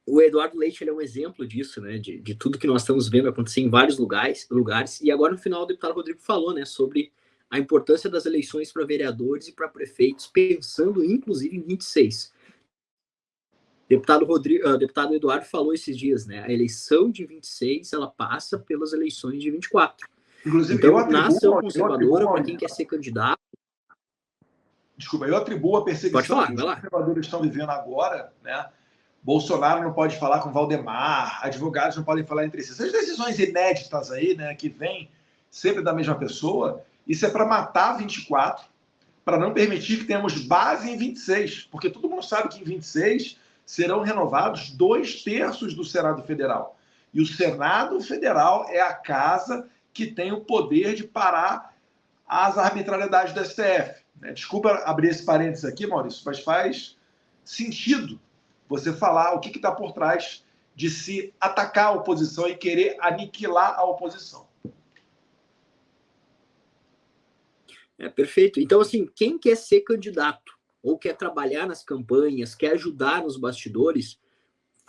Speaker 10: o Eduardo Leite, ele é um exemplo disso, né? De tudo que nós estamos vendo acontecer em vários lugares. E agora, no final, o deputado Rodrigo falou, né, sobre a importância das eleições para vereadores e para prefeitos, pensando, inclusive, em 26. Deputado Eduardo falou esses dias, né? A eleição de 26, ela passa pelas eleições de 24.
Speaker 11: Inclusive,
Speaker 10: então, na ação conservadora, para quem quer ser candidato...
Speaker 11: Desculpa, eu atribuo a perseguição
Speaker 10: que os
Speaker 11: conservadores estão vivendo agora, né? Bolsonaro não pode falar com Valdemar, advogados não podem falar entre si. Essas decisões inéditas aí, né, que vêm sempre da mesma pessoa, isso é para matar 24, para não permitir que tenhamos base em 26, porque todo mundo sabe que em 26 serão renovados 2/3 do Senado Federal. E o Senado Federal é a casa que tem o poder de parar as arbitrariedades do STF. Desculpa abrir esse parênteses aqui, Maurício, mas faz sentido você falar o que está por trás de se atacar a oposição e querer aniquilar a oposição.
Speaker 10: Perfeito. Então, assim, quem quer ser candidato ou quer trabalhar nas campanhas, quer ajudar nos bastidores,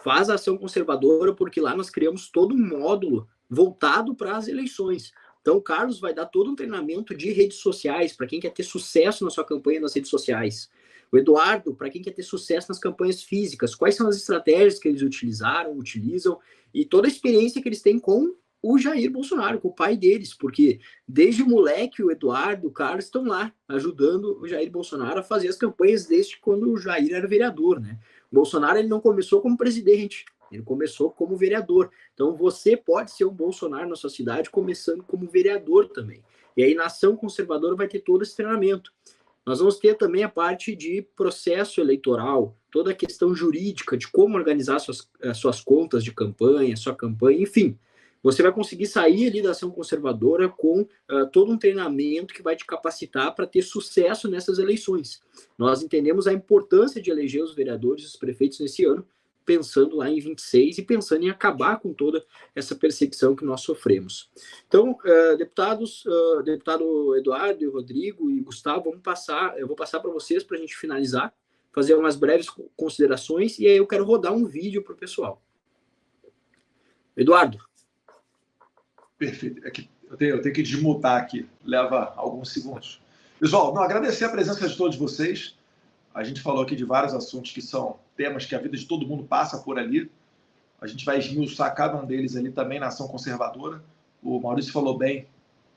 Speaker 10: faz a ação conservadora, porque lá nós criamos todo um módulo voltado para as eleições. Então, o Carlos vai dar todo um treinamento de redes sociais para quem quer ter sucesso na sua campanha nas redes sociais. O Eduardo, para quem quer ter sucesso nas campanhas físicas, quais são as estratégias que eles utilizam, e toda a experiência que eles têm com o Jair Bolsonaro, com o pai deles, porque desde o moleque, o Eduardo, o Carlos estão lá, ajudando o Jair Bolsonaro a fazer as campanhas desde quando o Jair era vereador, né? O Bolsonaro, ele não começou como presidente, ele começou como vereador. Então, você pode ser um Bolsonaro na sua cidade, começando como vereador também. E aí, na ação conservadora, vai ter todo esse treinamento. Nós vamos ter também a parte de processo eleitoral, toda a questão jurídica de como organizar suas contas de campanha, sua campanha, enfim. você vai conseguir sair ali da ação conservadora com todo um treinamento que vai te capacitar para ter sucesso nessas eleições. Nós entendemos a importância de eleger os vereadores e os prefeitos nesse ano, pensando lá em 26 e pensando em acabar com toda essa perseguição que nós sofremos. Então, deputado Eduardo, Rodrigo e Gustavo, eu vou passar para vocês para a gente finalizar, fazer umas breves considerações e aí eu quero rodar um vídeo para o pessoal. Eduardo.
Speaker 11: Perfeito. Eu tenho que desmutar aqui, leva alguns segundos. Pessoal, agradecer a presença de todos vocês. A gente falou aqui de vários assuntos que são temas que a vida de todo mundo passa por ali. A gente vai esmiuçar cada um deles ali também na ação conservadora. O Maurício falou bem,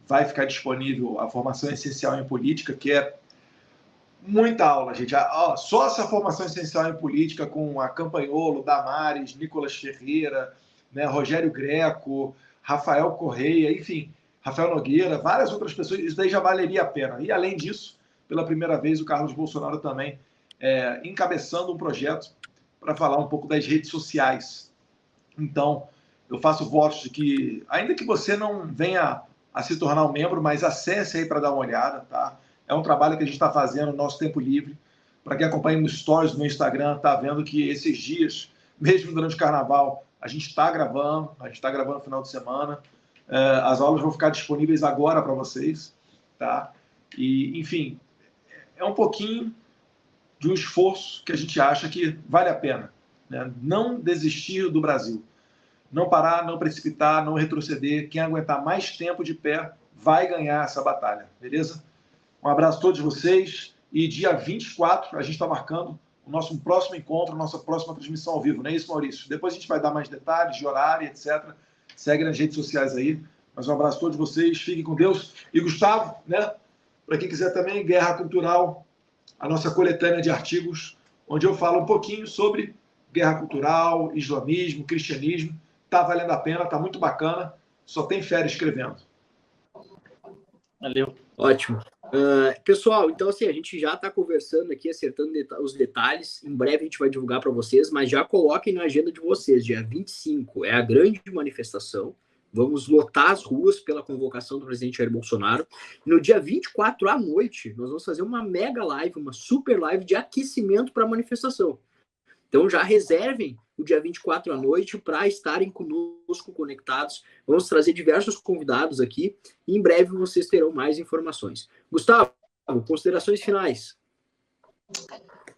Speaker 11: vai ficar disponível a formação essencial em política, que é muita aula, gente. Só essa formação essencial em política com a Campanholo, Damares, Nicolas Ferreira, né, Rogério Greco, Rafael Correia, enfim, Rafael Nogueira, várias outras pessoas, isso daí já valeria a pena. E, além disso, pela primeira vez, o Carlos Bolsonaro também encabeçando um projeto para falar um pouco das redes sociais. Então, eu faço votos de que, ainda que você não venha a se tornar um membro, mas acesse aí para dar uma olhada, tá? É um trabalho que a gente está fazendo no nosso tempo livre. Para quem acompanha nos stories no Instagram, está vendo que esses dias, mesmo durante o carnaval, a gente está gravando no final de semana. As aulas vão ficar disponíveis agora para vocês, tá? E, enfim, é um pouquinho de um esforço que a gente acha que vale a pena, né? Não desistir do Brasil. Não parar, não precipitar, não retroceder. Quem aguentar mais tempo de pé vai ganhar essa batalha, beleza? Um abraço a todos vocês. E dia 24 a gente está marcando o nosso próximo encontro, nossa próxima transmissão ao vivo, não é isso, Maurício? Depois a gente vai dar mais detalhes de horário, etc. Segue nas redes sociais aí. Mas um abraço a todos vocês, fiquem com Deus. E Gustavo, né? Para quem quiser também, Guerra Cultural, a nossa coletânea de artigos, onde eu falo um pouquinho sobre guerra cultural, islamismo, cristianismo. Tá valendo a pena, tá muito bacana. Só tem fera escrevendo.
Speaker 12: Valeu.
Speaker 10: Ótimo. Pessoal, então assim, a gente já está conversando aqui, acertando os detalhes. Em breve a gente vai divulgar para vocês, mas já coloquem na agenda de vocês. Dia 25 é a grande manifestação. Vamos lotar as ruas pela convocação do presidente Jair Bolsonaro. No dia 24 à noite, nós vamos fazer uma mega live, uma super live de aquecimento para a manifestação. Então já reservem o dia 24 à noite para estarem conosco conectados. Vamos trazer diversos convidados aqui e em breve vocês terão mais informações. Gustavo, considerações finais.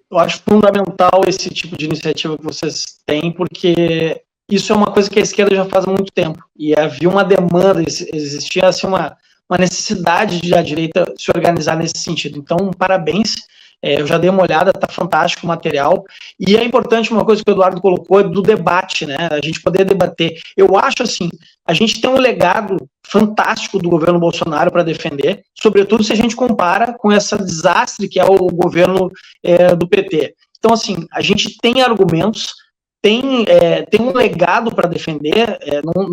Speaker 12: Eu acho fundamental esse tipo de iniciativa que vocês têm, porque isso é uma coisa que a esquerda já faz há muito tempo. E havia uma demanda, existia assim, uma necessidade de a direita se organizar nesse sentido. Então, parabéns. Eu já dei uma olhada, tá fantástico o material, e é importante uma coisa que o Eduardo colocou, do debate, né, a gente poder debater. Eu acho assim, a gente tem um legado fantástico do governo Bolsonaro para defender, sobretudo se a gente compara com esse desastre que é o governo do PT. Então assim, a gente tem argumentos, tem um legado para defender,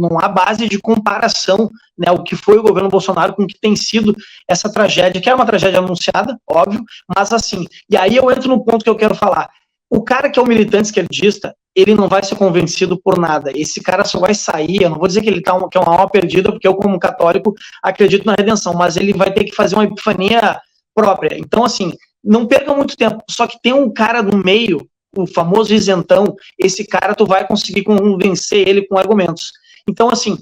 Speaker 12: não há base de comparação, né, o que foi o governo Bolsonaro com o que tem sido essa tragédia, que é uma tragédia anunciada, óbvio, mas assim, e aí eu entro no ponto que eu quero falar. O cara que é um militante esquerdista, ele não vai ser convencido por nada, esse cara só vai sair, eu não vou dizer que ele que é uma alma perdida, porque eu como católico acredito na redenção, mas ele vai ter que fazer uma epifania própria. Então assim, não perca muito tempo, só que tem um cara no meio, o famoso isentão, esse cara tu vai conseguir convencer ele com argumentos. Então, assim,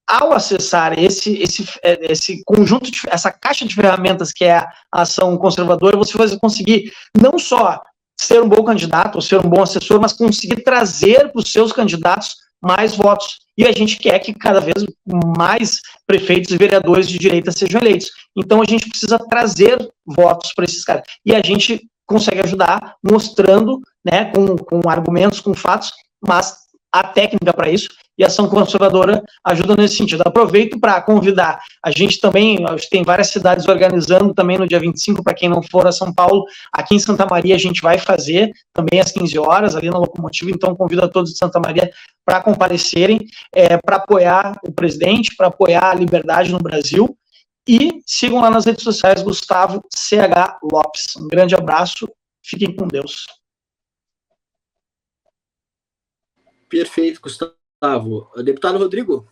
Speaker 12: ao acessar esse conjunto, essa caixa de ferramentas que é a ação conservadora, você vai conseguir não só ser um bom candidato ou ser um bom assessor, mas conseguir trazer para os seus candidatos mais votos. E a gente quer que cada vez mais prefeitos e vereadores de direita sejam eleitos. Então, a gente precisa trazer votos para esses caras. E a gente consegue ajudar mostrando, né, com argumentos, com fatos, mas a técnica para isso, e a ação conservadora ajuda nesse sentido. Aproveito para convidar, a gente tem várias cidades organizando também no dia 25, para quem não for a São Paulo, aqui em Santa Maria a gente vai fazer também às 15 horas, ali na Locomotiva, então convido a todos de Santa Maria para comparecerem, para apoiar o presidente, para apoiar a liberdade no Brasil. E sigam lá nas redes sociais, Gustavo CH Lopes. Um grande abraço, fiquem com Deus.
Speaker 10: Perfeito, Gustavo. Deputado Rodrigo?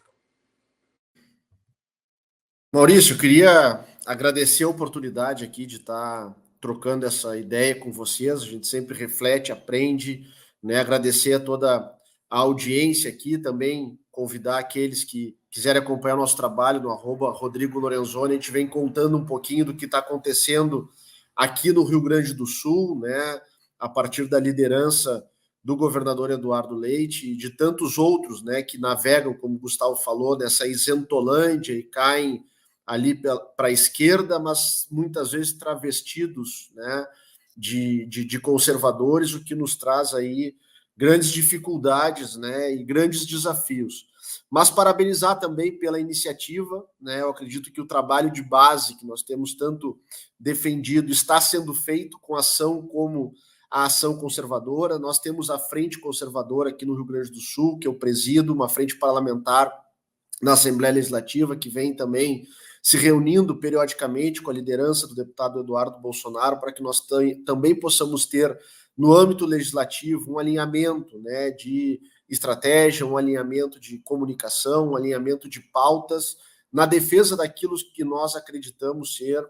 Speaker 13: Maurício, eu queria agradecer a oportunidade aqui de estar trocando essa ideia com vocês. A gente sempre reflete, aprende, né? Agradecer a toda a audiência aqui, também convidar aqueles que quiserem acompanhar o nosso trabalho no @Rodrigo Lorenzoni. A gente vem contando um pouquinho do que está acontecendo aqui no Rio Grande do Sul, né? A partir da liderança do governador Eduardo Leite e de tantos outros, né, que navegam, como o Gustavo falou, nessa isentolândia e caem ali para a esquerda, mas muitas vezes travestidos, né, de conservadores, o que nos traz aí grandes dificuldades, né, e grandes desafios. Mas parabenizar também pela iniciativa, né, eu acredito que o trabalho de base que nós temos tanto defendido está sendo feito com ação como a ação conservadora. Nós temos a Frente Conservadora aqui no Rio Grande do Sul, que eu presido, uma frente parlamentar na Assembleia Legislativa, que vem também se reunindo periodicamente com a liderança do deputado Eduardo Bolsonaro, para que nós também possamos ter, no âmbito legislativo, um alinhamento, né, de estratégia, um alinhamento de comunicação, um alinhamento de pautas, na defesa daquilo que nós acreditamos ser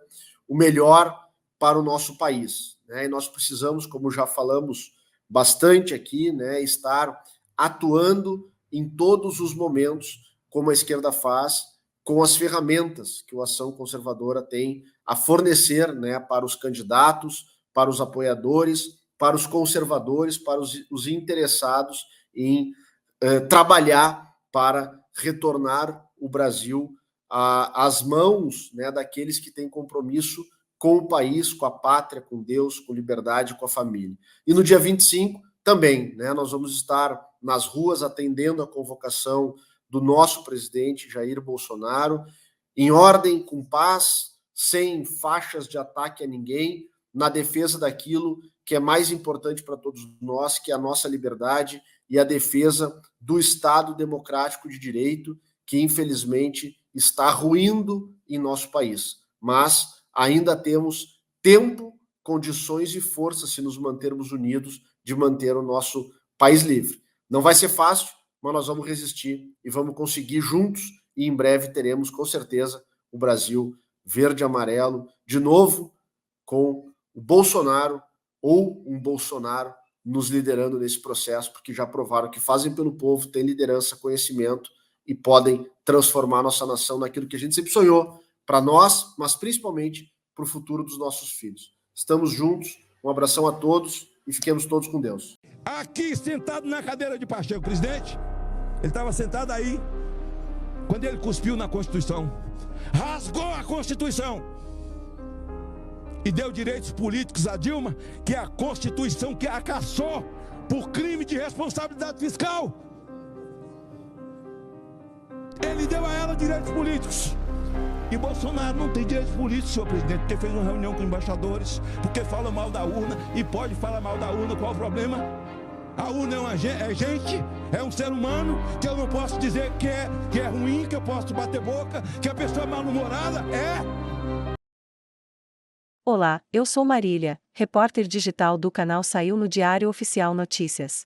Speaker 13: o melhor para o nosso país, né? E nós precisamos, como já falamos bastante aqui, né, estar atuando em todos os momentos, como a esquerda faz, com as ferramentas que o Ação Conservadora tem a fornecer, né, para os candidatos, para os apoiadores, para os conservadores, para os interessados em trabalhar para retornar o Brasil às mãos, né, daqueles que têm compromisso com o país, com a pátria, com Deus, com liberdade, com a família. E no dia 25 também, né, nós vamos estar nas ruas atendendo a convocação do nosso presidente Jair Bolsonaro, em ordem, com paz, sem faixas de ataque a ninguém, na defesa daquilo que é mais importante para todos nós, que é a nossa liberdade e a defesa do Estado democrático de direito, que infelizmente está ruindo em nosso país. Mas ainda temos tempo, condições e força, se nos mantermos unidos, de manter o nosso país livre. Não vai ser fácil, mas nós vamos resistir e vamos conseguir juntos, e em breve teremos, com certeza, o Brasil verde e amarelo, de novo, com o Bolsonaro ou um Bolsonaro nos liderando nesse processo, porque já provaram que fazem pelo povo, têm liderança, conhecimento e podem transformar a nossa nação naquilo que a gente sempre sonhou, para nós, mas principalmente para o futuro dos nossos filhos. Estamos juntos, um abração a todos e fiquemos todos com Deus.
Speaker 14: Aqui, sentado na cadeira de Pacheco, presidente, ele estava sentado aí, quando ele cuspiu na Constituição, rasgou a Constituição e deu direitos políticos a Dilma, que é a Constituição que a cassou por crime de responsabilidade fiscal. Ele deu a ela direitos políticos. E Bolsonaro não tem direitos políticos, senhor presidente, porque fez uma reunião com embaixadores, porque fala mal da urna e pode falar mal da urna. Qual o problema? A urna é gente, é um ser humano, que eu não posso dizer que é ruim, que eu posso bater boca, que a pessoa é mal-humorada,
Speaker 2: Olá, eu sou Marília, repórter digital do canal Saiu no Diário Oficial Notícias.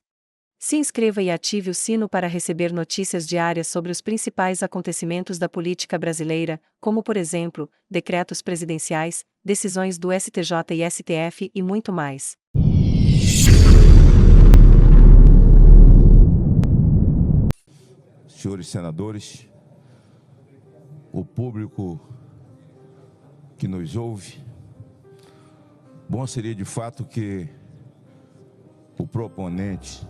Speaker 2: Se inscreva e ative o sino para receber notícias diárias sobre os principais acontecimentos da política brasileira, como por exemplo, decretos presidenciais, decisões do STJ e STF e muito mais.
Speaker 14: Senhores senadores, o público que nos ouve, bom seria de fato que o proponente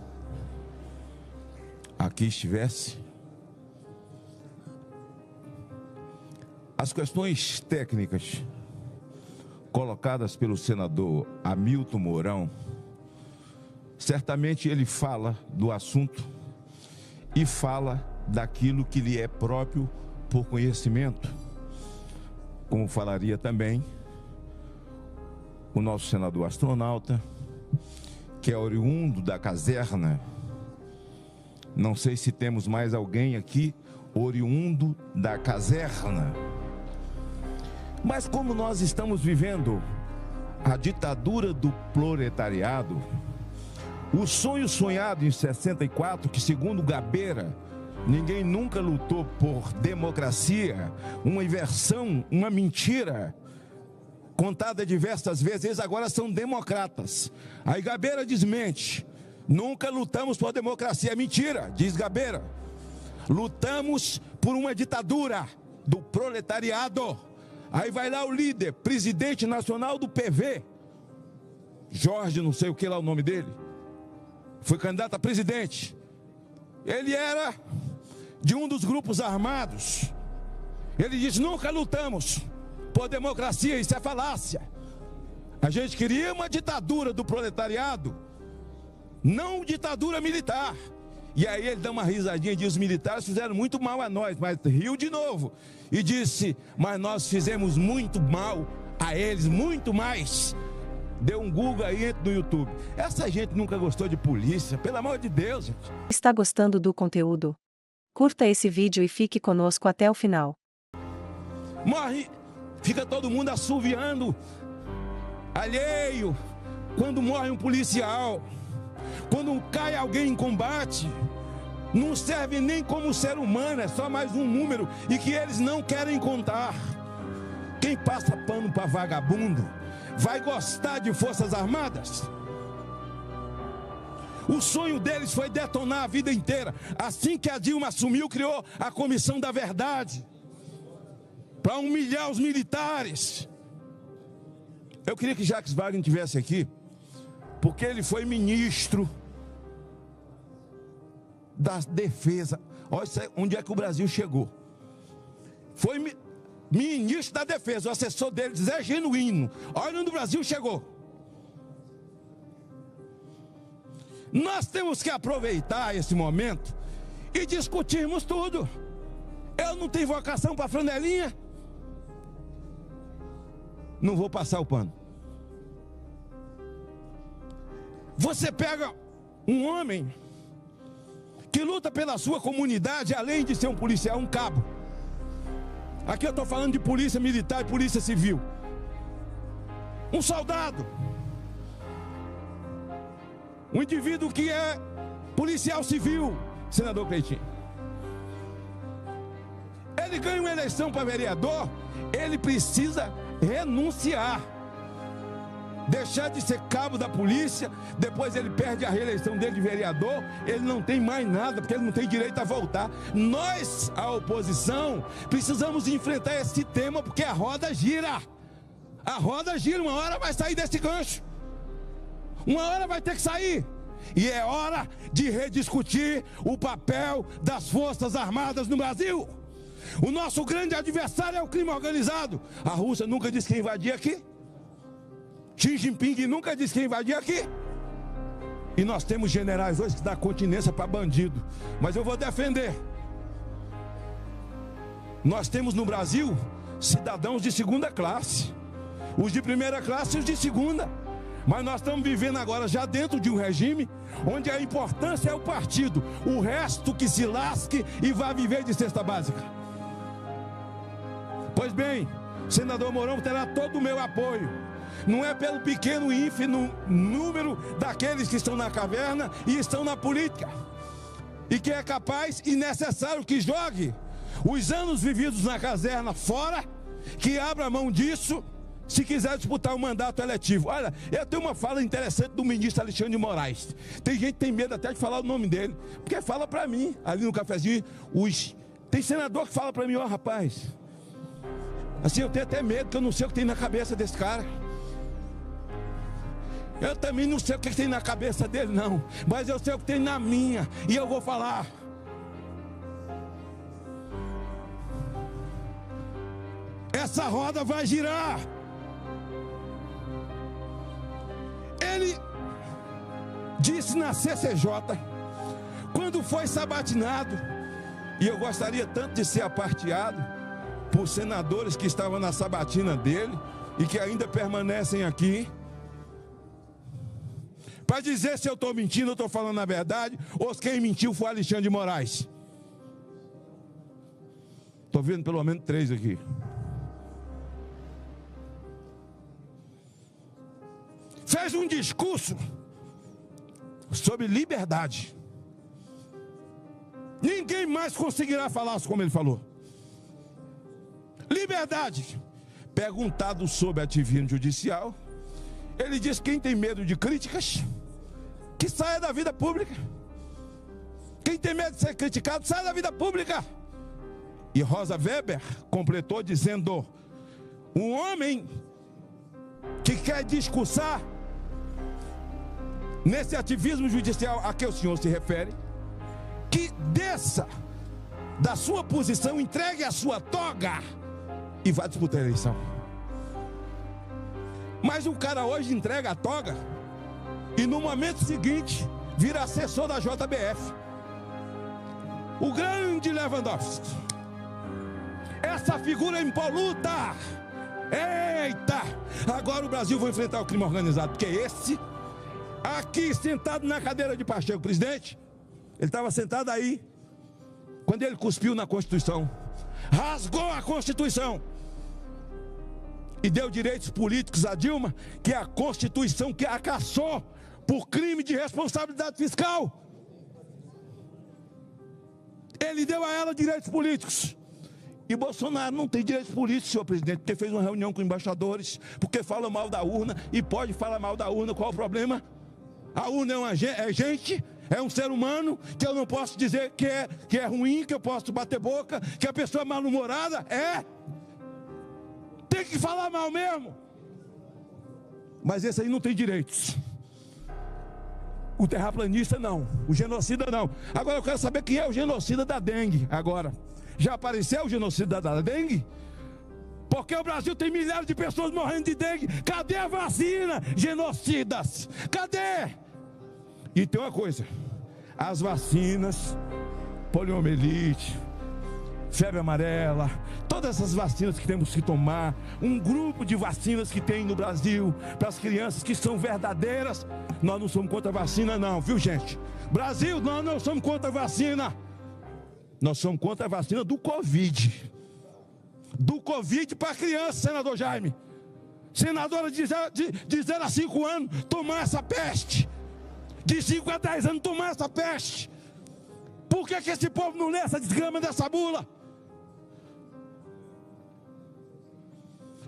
Speaker 14: aqui estivesse. As questões técnicas colocadas pelo senador Hamilton Mourão, certamente ele fala do assunto e fala daquilo que lhe é próprio por conhecimento, como falaria também o nosso senador astronauta, que é oriundo da caserna. Não sei se temos mais alguém aqui oriundo da caserna. Mas como nós estamos vivendo a ditadura do proletariado, o sonho sonhado em 64, que segundo Gabeira Ninguém nunca lutou por democracia, uma inversão, uma mentira, contada diversas vezes. Eles agora são democratas. Aí Gabeira desmente. Nunca lutamos por democracia. É mentira, diz Gabeira. Lutamos por uma ditadura do proletariado. Aí vai lá o líder, presidente nacional do PV, Jorge, não sei o que lá o nome dele, foi candidato a presidente. Ele era de um dos grupos armados. Ele diz: nunca lutamos por democracia, isso é falácia. A gente queria uma ditadura do proletariado, não ditadura militar. E aí ele dá uma risadinha e diz: os militares fizeram muito mal a nós, mas riu de novo e disse: mas nós fizemos muito mal a eles, muito mais. Deu um Google aí, entra no YouTube. Essa gente nunca gostou de polícia, pelo amor de Deus, gente.
Speaker 2: Está gostando do conteúdo? Curta esse vídeo e fique conosco até o final.
Speaker 14: Morre, fica todo mundo assoviando, alheio, quando morre um policial, quando cai alguém em combate. Não serve nem como ser humano, é só mais um número e que eles não querem contar. Quem passa pano para vagabundo vai gostar de Forças Armadas? O sonho deles foi detonar a vida inteira. Assim que a Dilma assumiu, criou a Comissão da Verdade para humilhar os militares. Eu queria que Jacques Wagner estivesse aqui, porque ele foi ministro da Defesa. Olha onde é que o Brasil chegou. Foi ministro da Defesa, o assessor dele, Zé Genuíno. Olha onde o Brasil chegou. Nós temos que aproveitar esse momento e discutirmos tudo. Eu não tenho vocação para flanelinha. Não vou passar o pano. Você pega um homem que luta pela sua comunidade, além de ser um policial, um cabo. Aqui eu estou falando de polícia militar e polícia civil. Um soldado. Um indivíduo que é policial civil, senador Cleitinho. Ele ganha uma eleição para vereador, ele precisa renunciar. Deixar de ser cabo da polícia, depois ele perde a reeleição dele de vereador, ele não tem mais nada, porque ele não tem direito a voltar. Nós, a oposição, precisamos enfrentar esse tema, porque a roda gira. A roda gira, uma hora vai sair desse gancho. Uma hora vai ter que sair. E é hora de rediscutir o papel das Forças Armadas no Brasil. O nosso grande adversário é o crime organizado. A Rússia nunca disse que invadia aqui. Xi Jinping nunca disse que invadia aqui. E nós temos generais hoje que dão continência para bandido. Mas eu vou defender. Nós temos no Brasil cidadãos de segunda classe. Os de primeira classe e os de segunda. Mas nós estamos vivendo agora já dentro de um regime onde a importância é o partido. O resto que se lasque e vá viver de cesta básica. Pois bem, senador Mourão terá todo o meu apoio. Não é pelo pequeno e ínfimo número daqueles que estão na caverna e estão na política. E que é capaz e necessário que jogue os anos vividos na caserna fora, que abra mão disso, se quiser disputar um mandato eletivo. Olha, eu tenho uma fala interessante do ministro Alexandre de Moraes. Tem gente que tem medo até de falar o nome dele, porque fala para mim, ali no cafezinho, tem senador que fala para mim: ó, rapaz, assim, eu tenho até medo, que eu não sei o que tem na cabeça desse cara. Eu também não sei o que tem na cabeça dele, não. Mas eu sei o que tem na minha. E eu vou falar. Essa roda vai girar. Ele disse na CCJ, quando foi sabatinado, e eu gostaria tanto de ser aparteado por senadores que estavam na sabatina dele e que ainda permanecem aqui, para dizer se eu estou mentindo, eu estou falando a verdade, ou se quem mentiu foi Alexandre de Moraes. Estou vendo pelo menos 3 aqui. Fez um discurso sobre liberdade. Ninguém mais conseguirá falar como ele falou. Liberdade. Perguntado sobre ativismo judicial, ele diz que quem tem medo de críticas, que saia da vida pública. Quem tem medo de ser criticado, saia da vida pública. E Rosa Weber completou dizendo: um homem que quer discursar nesse ativismo judicial a que o senhor se refere, que desça da sua posição, entregue a sua toga e vá disputar a eleição. Mas o cara hoje entrega a toga e no momento seguinte vira assessor da JBF. O grande Lewandowski, essa figura impoluta. Eita! Agora o Brasil vai enfrentar o crime organizado, porque esse aqui sentado na cadeira de Pacheco, presidente, ele estava sentado aí quando ele cuspiu na Constituição, rasgou a Constituição e deu direitos políticos a Dilma, que é a Constituição que a cassou por crime de responsabilidade fiscal. Ele deu a ela direitos políticos. E Bolsonaro não tem direitos políticos, senhor presidente, porque fez uma reunião com embaixadores, porque fala mal da urna, e pode falar mal da urna. Qual o problema? A urna é gente, é um ser humano, que eu não posso dizer que é ruim, que eu posso bater boca, que a pessoa é mal-humorada. Tem que falar mal mesmo. Mas esse aí não tem direitos. O terraplanista não, o genocida não. Agora eu quero saber quem é o genocida da dengue agora. Já apareceu o genocida da dengue? Porque o Brasil tem milhares de pessoas morrendo de dengue. Cadê a vacina? Genocidas, cadê? E tem uma coisa: as vacinas, poliomielite, febre amarela, todas essas vacinas que temos que tomar, um grupo de vacinas que tem no Brasil para as crianças que são verdadeiras. Nós não somos contra a vacina não, viu gente? Brasil, nós não somos contra a vacina. Nós somos contra a vacina do Covid. Do Covid para criança, senador Jaime. Senadora de 0 a 5 anos tomar essa peste. De 5 a 10 anos tomar essa peste. Por que esse povo não lê essa desgrama dessa bula?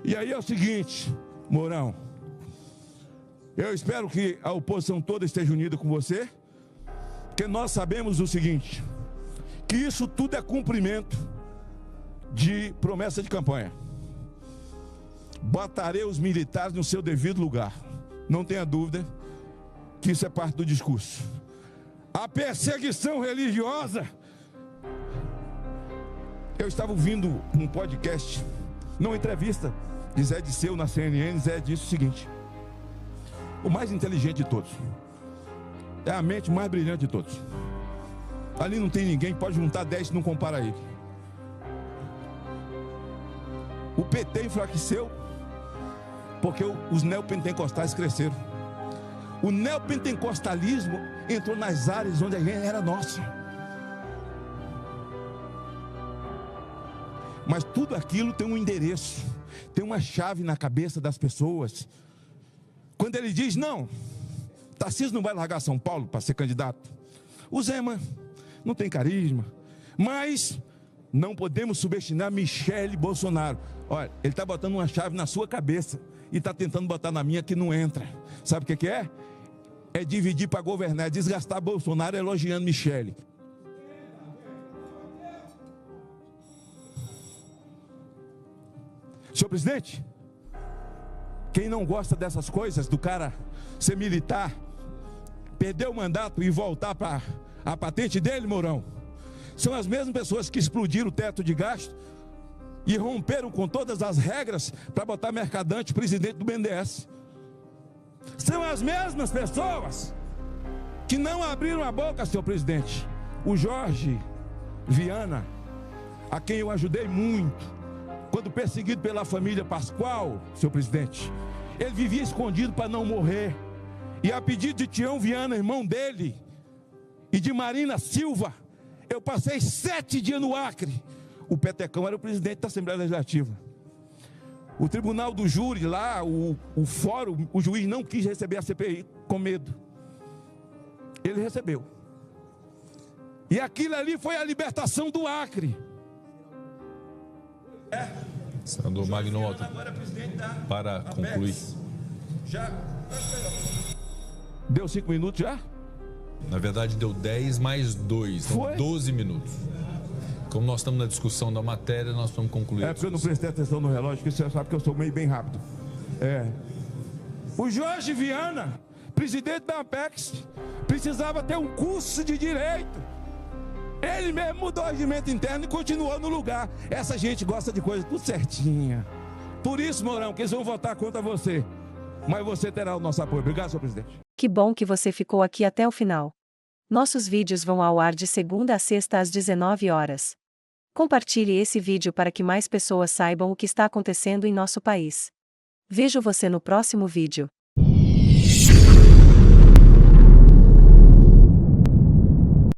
Speaker 14: E aí é o seguinte, Mourão, eu espero que a oposição toda esteja unida com você, porque nós sabemos o seguinte, que isso tudo é cumprimento de promessa de campanha. Botarei os militares no seu devido lugar. Não tenha dúvida que isso é parte do discurso. A perseguição religiosa. Eu estava ouvindo um podcast, numa entrevista de Zé Disseu na CNN. Zé disse o seguinte: o mais inteligente de todos, é a mente mais brilhante de todos. Ali não tem ninguém, pode juntar 10 e não compara a ele. O PT enfraqueceu porque os neopentecostais cresceram. O neopentecostalismo entrou nas áreas onde a gente era nossa. Mas tudo aquilo tem um endereço, tem uma chave na cabeça das pessoas. Quando ele diz, não, Tarcísio não vai largar São Paulo para ser candidato. O Zema não tem carisma, mas não podemos subestimar Michele Bolsonaro. Olha, ele está botando uma chave na sua cabeça e está tentando botar na minha que não entra. Sabe o que é? É dividir para governar, é desgastar Bolsonaro elogiando Michele. Senhor presidente, quem não gosta dessas coisas, do cara ser militar, perder o mandato e voltar para a patente dele, Mourão, são as mesmas pessoas que explodiram o teto de gasto e romperam com todas as regras para botar Mercadante presidente do BNDES. São as mesmas pessoas que não abriram a boca, senhor presidente. O Jorge Viana, a quem eu ajudei muito, quando perseguido pela família Pascoal, senhor presidente, ele vivia escondido para não morrer. E a pedido de Tião Viana, irmão dele, e de Marina Silva, eu passei 7 dias no Acre. O Petecão era o presidente da Assembleia Legislativa. O tribunal do júri lá, o fórum, o juiz não quis receber a CPI com medo. Ele recebeu. E aquilo ali foi a libertação do Acre.
Speaker 15: Senador Magnotta, para concluir.
Speaker 14: Já. Deu 5 minutos já?
Speaker 15: Na verdade, deu 10 mais 2, então
Speaker 14: Foi?
Speaker 15: 12 minutos. Como nós estamos na discussão da matéria, nós vamos concluir.
Speaker 14: É porque eu não prestei atenção no relógio, porque você sabe que eu sou meio bem rápido. O Jorge Viana, presidente da Apex, precisava ter um curso de direito. Ele mesmo mudou o regimento interno e continuou no lugar. Essa gente gosta de coisa tudo certinha. Por isso, Mourão, que eles vão votar contra você. Mas você terá o nosso apoio. Obrigado, senhor presidente.
Speaker 2: Que bom que você ficou aqui até o final. Nossos vídeos vão ao ar de segunda a sexta às 19 horas. Compartilhe esse vídeo para que mais pessoas saibam o que está acontecendo em nosso país. Vejo você no próximo vídeo.